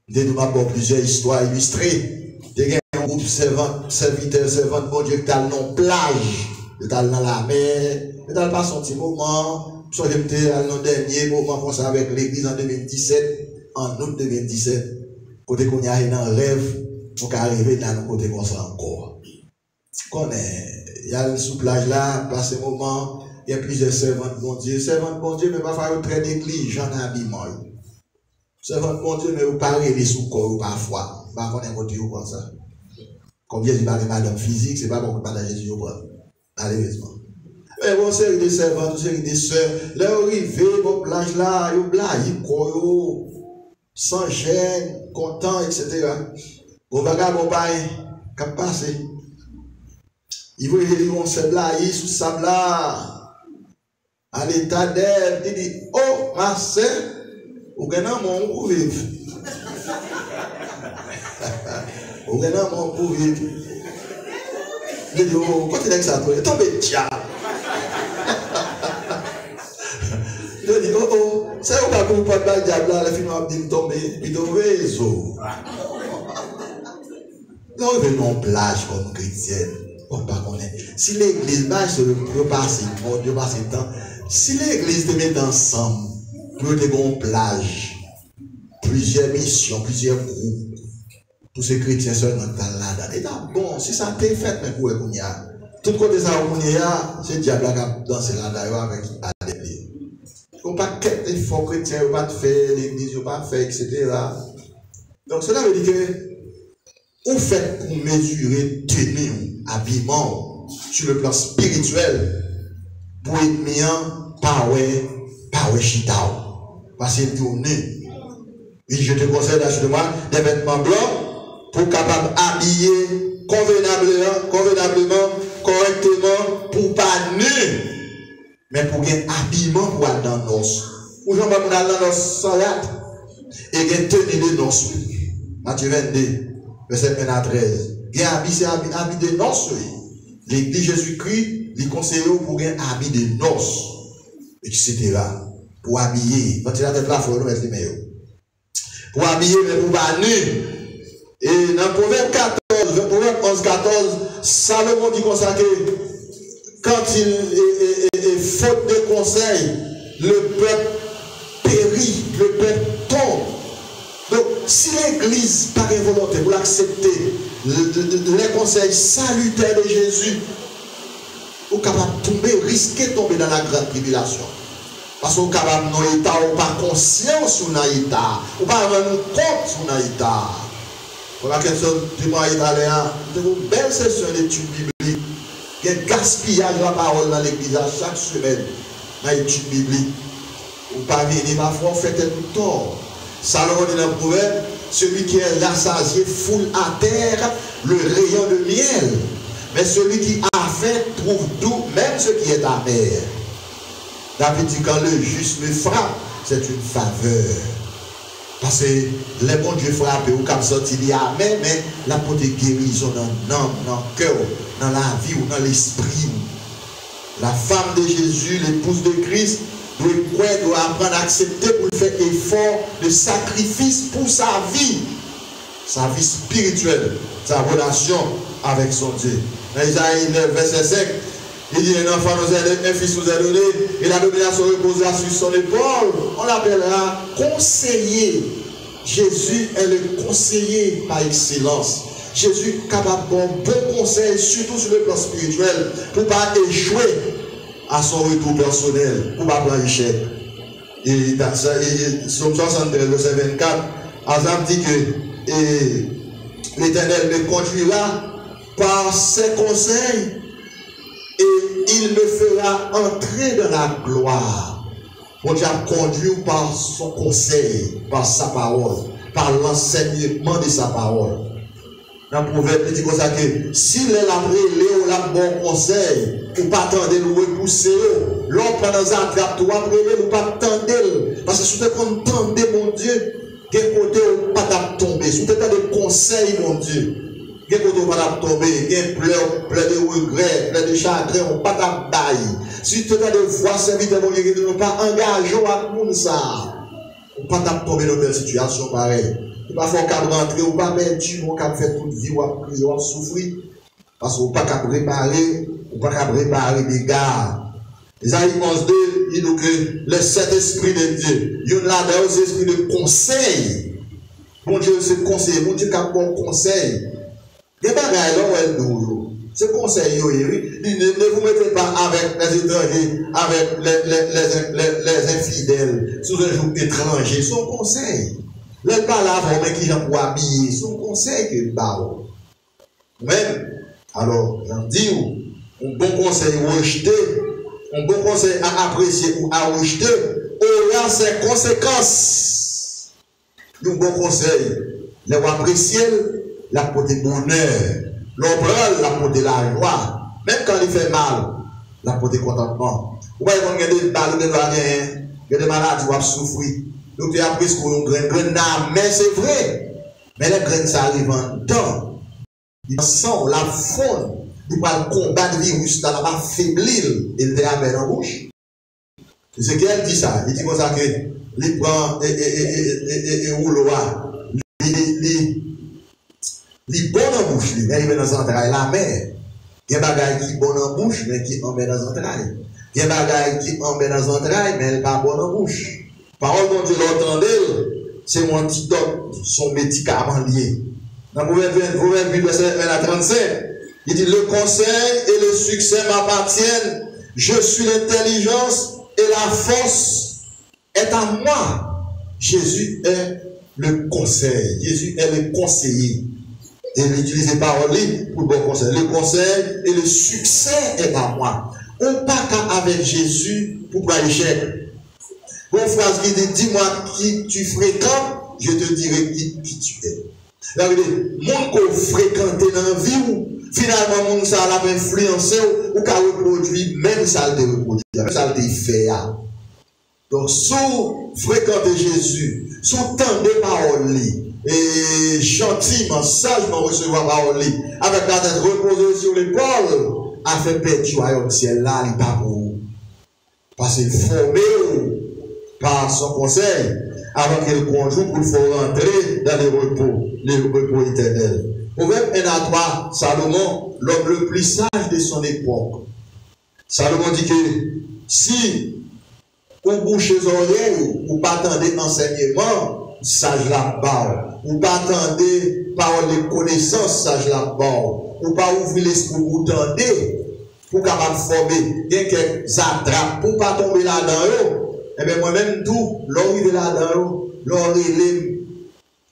De nous avons plusieurs histoires illustrées. Il y a un groupe serviteur, servante, bon Dieu, qui est dans plage, qui est dans la mer, qui est pas son petit moment. Soit je suis dans le dernier moment comme ça avec l'église en 2017, en août 2017, côté qu'on y a un rêve. Pour arriver dans le côté comme ça encore. Il y a une sous-plage là, par ce moment, il y a plusieurs servantes bon Dieu, mais pas faire très négligent en habillement. Servantes bon Dieu, mais vous parlez des sous-corps parfois. Pas qu'on est côté comme ça. Combien je parle de madame physique, c'est pas bon que parler de Jésus au bras. Malheureusement. Mais bon, c'est des servantes, c'est des sœurs. Là, arrivé, bon plage là, ils blaguent, sans gêne, content, etc. Bon vagabond pareil, qu'à passer. Il veut que on se blague sous sable là. À l'état d'Ève, il dit, oh, ma sœur, ou gagnant mon ou vive. Ou est mon pour vite. Je dis, oh, quand il est que ça, il est tombé de tcha. Je dis, oh, oh, c'est pas qu'on peut pas diable là, la fin m'a dit tomber, il doit réseau. Nous revenons en plage comme chrétienne. On ne pas connaître. Si l'église, je peux passer, Dieu passe le temps. Si l'église te met ensemble, pour te en plage, plusieurs missions, plusieurs groupes, pour ces chrétiens seulement dans là, et bon, si ça t'est fait, mais pour qu'on y a. Tout côté ça, on y a, c'est le diable qui a dansé là d'ailleurs avec Adèle. On ne peut pas qu'être fort chrétien, on ne peut pas faire l'église, on ne peut pas faire, etc. Donc cela veut dire que, on fait pour mesurer, tenir, habillement, sur le plan spirituel, pour être mis en power chitao. Parce que tourner. Et je te conseille d'acheter moi des vêtements blancs pour capable habiller convenablement, correctement, pour pas nu, mais pour gagner habillement pour aller dans nos. Ou j'en vais aller dans nos sans et gagner tenir de nos. Matthieu 22. Verset 1 à 13. Il y a un habit de noces. L'église Jésus-Christ, il conseille pour un habit de noces, etc. Pour habiller. Quand il a des plafonds, nous mettons les meilleurs. Pour habiller, mais pour pas nu. Et dans le Proverbe 14, Proverbe 11, 14, Salomon dit comme ça que quand il est faute de conseil, le peuple périt, le peuple tombe. Donc, si l'église par volonté pour l'accepter, les conseils salutaires de Jésus, vous êtes capable de tomber, risquer de tomber dans la grande tribulation. Parce que vous êtes capable de nous état, ou pas conscience sur notre état, ou pas rendre compte sur notre état. Pour la question du mois italien, c'est une belle session d'études bibliques. Il y a un gaspillage de la parole dans l'église à chaque semaine, dans l'étude biblique. Vous ne pas venir, parfois, faites tout tort. Salomon dit dans le proverbe, celui qui est rassasié foule à terre le rayon de miel. Mais celui qui a faim trouve doux même ce qui est amer. David dit quand le juste me frappe, c'est une faveur. Parce que les bons Dieu frappent ou comme ça, il y a amer, mais la peau de guérison dans l'âme, dans le cœur, dans la vie ou dans l'esprit. La femme de Jésus, l'épouse de Christ, doit apprendre à accepter pour faire effort de sacrifice pour sa vie spirituelle, sa relation avec son Dieu. Dans Isaïe 9, verset 5, il dit un enfant nous est, un fils nous est donné, et la domination reposera sur son épaule. On l'appellera conseiller. Jésus est le conseiller par excellence. Jésus est capable de bon conseil, surtout sur le plan spirituel, pour ne pas échouer à son retour personnel, pour ne pas prendre échec. Et dans Somme 73, verset 24, Azam dit que l'Éternel me conduira par ses conseils et il me fera entrer dans la gloire. Mon Dieu a conduit par son conseil, par sa parole, par l'enseignement de sa parole. Dans le proverbe, il dit comme ça que s'il est labré, Léo l'a bon conseil, ou pas attendre nous repousser, l'homme pendant un attrape, toi, après, ou pas attendre. Parce que si tu te tendez, mon Dieu, quel côté ou pas tomber. Si tu as des conseils, mon Dieu, quel côté ou pas tomber, quel plein de regrets, plein de chagrin, ou pas t'abailler. Si tu as des voix serviteurs, mon Dieu, ne pas engager à tout ça, ou pas tomber dans une situation pareille. Il va faire qu'à rentrer, ou pas perdu, ou pas faire toute vie, ou pas crier, ou souffrir. Parce qu'on ne peut pas préparer, ou pas préparer des gars. Isaïe 11.2, il dit que le Saint-Esprit de Dieu, il y a là des esprits de conseil. Bon Dieu, c'est conseil, bon Dieu, qui a bon conseil. Il y a des bagages là où elle nous. Ce conseil, ne vous mettez pas avec les étrangers, avec les infidèles, sous un jour étranger. Son conseil. Le pas là, mais qui j'en pour habiller, son conseil que le barreau. Même, alors, j'en dis, un bon conseil rejeté, un bon conseil à apprécier ou à rejeter, aura ses conséquences. Un bon conseil, les apprécier, la porter bonheur, l'ombrelle, la porter la joie, même quand il fait mal, la porter contentement. Vous voyez, quand il y a des balles, il y a des maladies qui souffrir. Donc, il y a pris ce qu'on graine, mais c'est vrai. Mais les graines, ça arrive en temps. Il sang, la faune, il va combattre le virus, là, va affaiblir, il te amène en bouche. C'est qu'elle dit ça. Il dit comme ça que, il prend, et roule, il bon en bouche, mais il met dans l'entraille la mer. Il y a des bagages qui bon en bouche, mais qui en met dans l'entraille. Il y a des bagages qui en met dans l'entraille, mais elle n'est pas bonne en bouche. Parole dont Dieu l'entendait, c'est mon antidote, son médicament lié. Dans le proverbe 8, verset 1 à 35, il dit, le conseil et le succès m'appartiennent, je suis l'intelligence et la force est à moi. Jésus est le conseil, Jésus est le conseiller. Et il utilise les paroles pour le bon conseil. Le conseil et le succès est à moi. On ne part qu'à avec Jésus pour pas échec. Une phrase qui dit, dis-moi qui tu fréquentes, je te dirai qui tu es. Là, vous dites, mon qu'on fréquente dans la vie, finalement, mon ça l'a influencé, ou qu'a reproduit, même ça le reproduit, même ça le fait. Donc, sous fréquenter Jésus, sous tant de paroles, et gentiment, sagement recevoir parole, avec la tête reposée sur l'épaule, a fait perdre le ciel là, il n'est pas pour vous. Parce qu'il est formé par son conseil, avant qu'il conjoue pour faire rentrer dans les repos éternels. Proverbe 1 à 3, Salomon, l'homme le plus sage de son époque. Salomon dit que si vous bouchez les oreilles, vous pas attendez enseignement, sage la barre. Vous pas attendez parole de connaissance, sage la barre. Vous pas ouvrir l'esprit, vous tendez pour capable former. Il y a quelques attrapes pour pas tomber là-dedans. Eh bien, moi-même, tout, l'orive là-dedans, l'orive,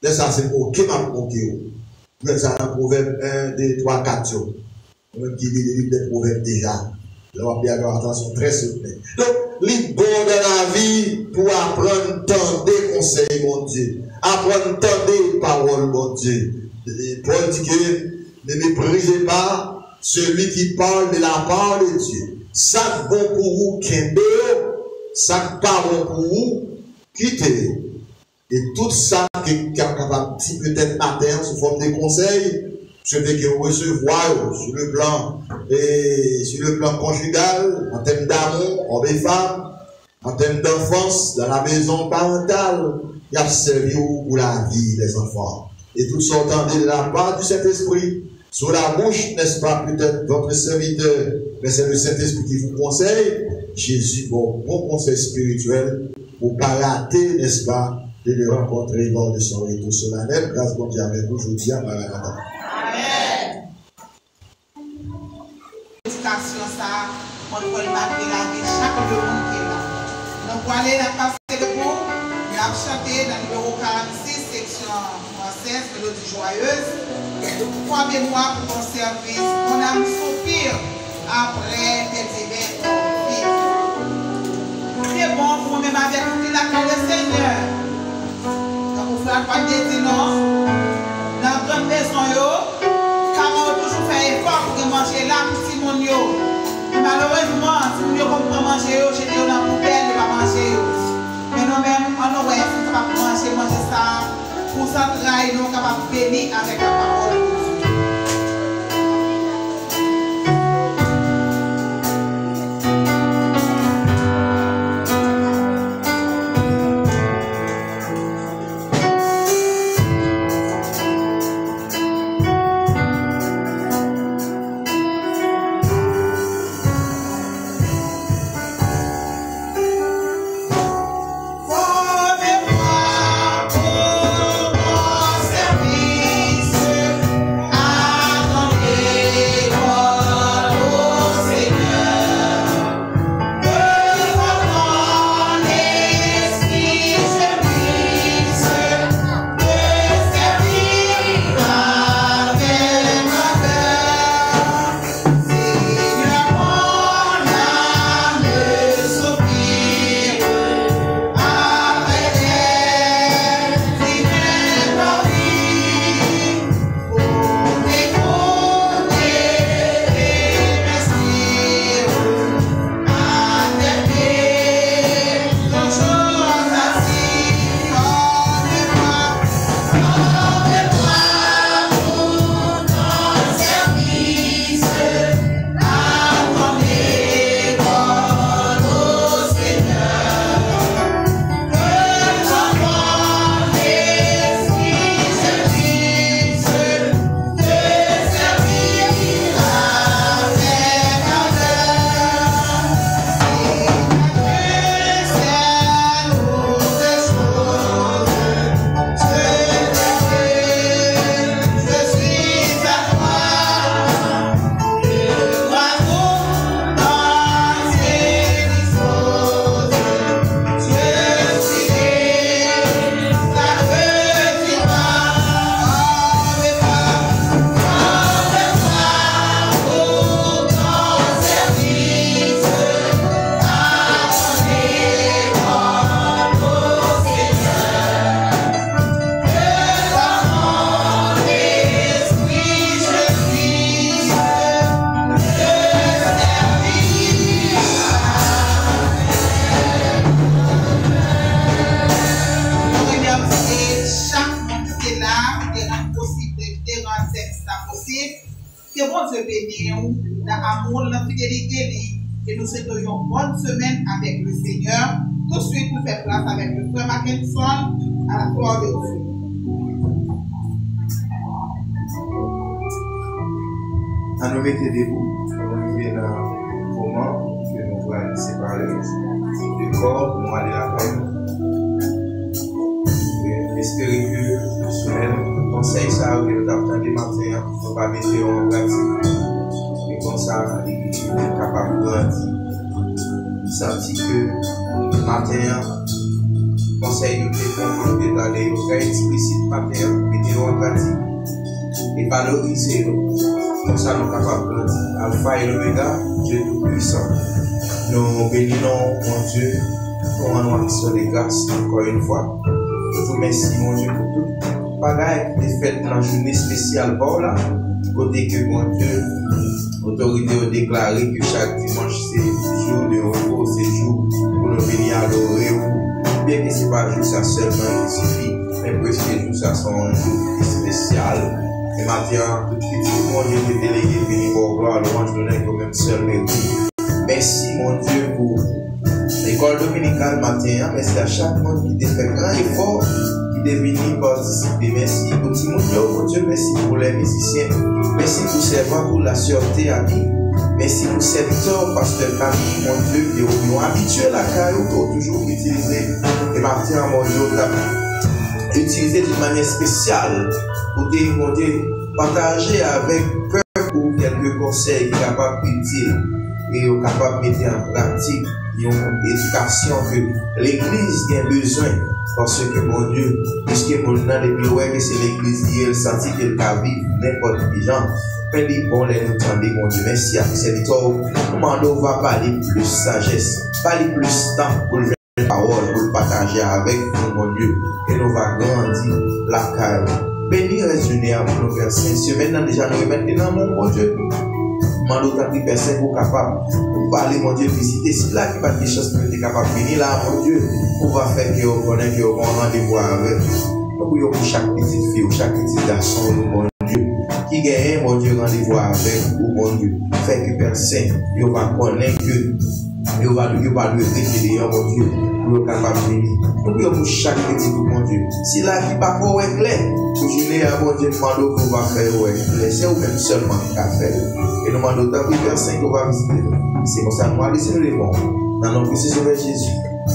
ça c'est OK, ma OK. Vous êtes dans Proverbe 1, 2, 3, 4. Même qui lit les livres des Proverbes déjà. Là, on va bien avoir attention très soutenue. Donc, les bons dans la vie pour apprendre tant de conseils, mon Dieu. Apprendre tant de paroles, mon Dieu. Paul dit que ne méprisez pas celui qui parle de la part de Dieu. Ça bon pour vous, Kembe. Ça pas bon pour vous, quittez. Et tout ça qui est capable, si peut-être matin, sous forme de conseils, ce que vous recevoir sur le plan conjugal, en termes d'amour, hommes et femmes, en termes d'enfance, dans la maison parentale, il y a servi pour la vie des enfants. Et tout ça entendez de la part du Saint-Esprit. Sur la bouche, n'est-ce pas, peut-être votre serviteur, mais c'est le Saint-Esprit qui vous conseille. Jésus, bon conseil spirituel, pour ne pas rater, n'est-ce pas, de le rencontrer lors de son retour solennel. Grâce à Dieu avec nous aujourd'hui à Maranatha. Amen. L'éducation, ça, on doit marquer la vie chaque jour qui est là. Donc, pour aller la passer debout, il a chanté dans le numéro 46, section 16, mélodie joyeuse. Premier mois pour ton service, mon âme soupire après tes événements. C'est bon pour moi-même avec toute la cœur du Seigneur. Quand vous faites pas de non, dans la grande maison, quand on toujours fait effort pour manger là, si mon yo. Malheureusement, si mon yo comprend manger, j'ai dit dans la poubelle, il va manger. Mais nous-mêmes, on est capable de manger ça. Pour ça, nous sommes capables de bénir avec la parole de Dieu. Service bénir, dans l'amour, dans la fidélité, et nous souhaitons une bonne semaine avec le Seigneur. Tout de suite, nous faisons place avec le frère Mackinson à la gloire de Dieu. À nous mettre debout, nous vivons dans un moment que nous allons séparer du corps pour nous aller à la peine. Espérez que le semaine, conseil ça, que nous avons des matins, nous va mettre en pratique. Et comme ça, il est capable de grandir. Il sentit que le matin, conseil de téléphone, d'aller au cas explicite matin, mettez en pratique et valoriser. Comme ça, nous sommes capables de grandir. Alpha et l'Oméga, Dieu Tout-Puissant. Nous bénissons, mon Dieu, pour un action de grâce, encore une fois. Je vous remercie, mon Dieu, pour tout bagaille qui est fait dans la journée spéciale. Là, côté que, mon Dieu, l'autorité a déclaré que chaque dimanche, c'est jour de repos, c'est jour pour nous venir adorer. Bien que ce n'est pas juste ça seulement qui suffit, mais presque tout ça, c'est un jour spécial. Et maintenant, tout de suite, mon Dieu, de délégué, venir pour gloire, louange, donner comme même seul mérite. Merci, mon Dieu, pour l'école dominicale matin. Merci à chaque monde qui fait grand effort, qui est venu participer. Merci pour tout le monde, mon Dieu. Merci pour les musiciens. Merci pour servants, pour la sûreté à vie. Merci pour serviteurs, pasteur Camille, mon Dieu, qui ont habitué la caillou pour toujours utiliser. Et matin, mon Dieu, utiliser d'une manière spéciale pour partager avec peuple ou quelques conseils capables d'utile et capables de mettre en pratique une éducation que l'église a besoin parce que mon Dieu, puisque mon nom depuis ouais que c'est l'église qui est senti qu'elle peut vivre n'importe quel genre. Mais les bons les nous tendez, mon Dieu, merci à ces victoires. On va parler plus sagesse, parler plus temps pour le parole, pour le partager avec nous, mon Dieu, et nous va grandir la carrière. Béni résumé à mon verset. Si maintenant déjà nous maintenant mon Dieu, demande autant de personnes pour capable de parler, mon Dieu, visiter. Si là qui pas de choses pour être capable de venir là, mon Dieu, on va faire que vous connaissez que vous rendez-vous avec. Donc pour chaque petite fille ou chaque petit garçon, mon Dieu, qui gagne, mon Dieu, rendez-vous avec vous, mon Dieu, fait que personne, vous va connaître que vous va le révéler, mon Dieu, pour capable de venir. Donc pour chaque petit bout, mon Dieu, si là qui pas pour clair. Je n'ai à mon Dieu demandé qu'on va faire, c'est ou même seulement qu'à faire. Et nous demandons tant de personnes qu'on va visiter. C'est comme ça que nous allons laisser le monde. Dans notre Seigneur Jésus,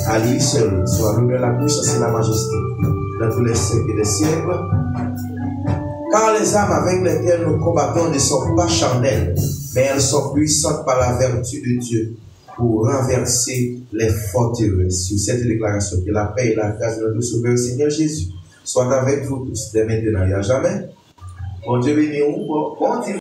à lui seul, soit l'honneur, la puissance et la majesté, dans tous les siècles et les siècles. Car les âmes avec lesquelles nous combattons ne sont pas charnelles, mais elles sont puissantes par la vertu de Dieu pour renverser les forteresses. Sur cette déclaration, que la paix et la grâce de notre Sauveur Seigneur Jésus soit avec vous tous, dès maintenant et à jamais. Bon Dieu béni, bon Dieu.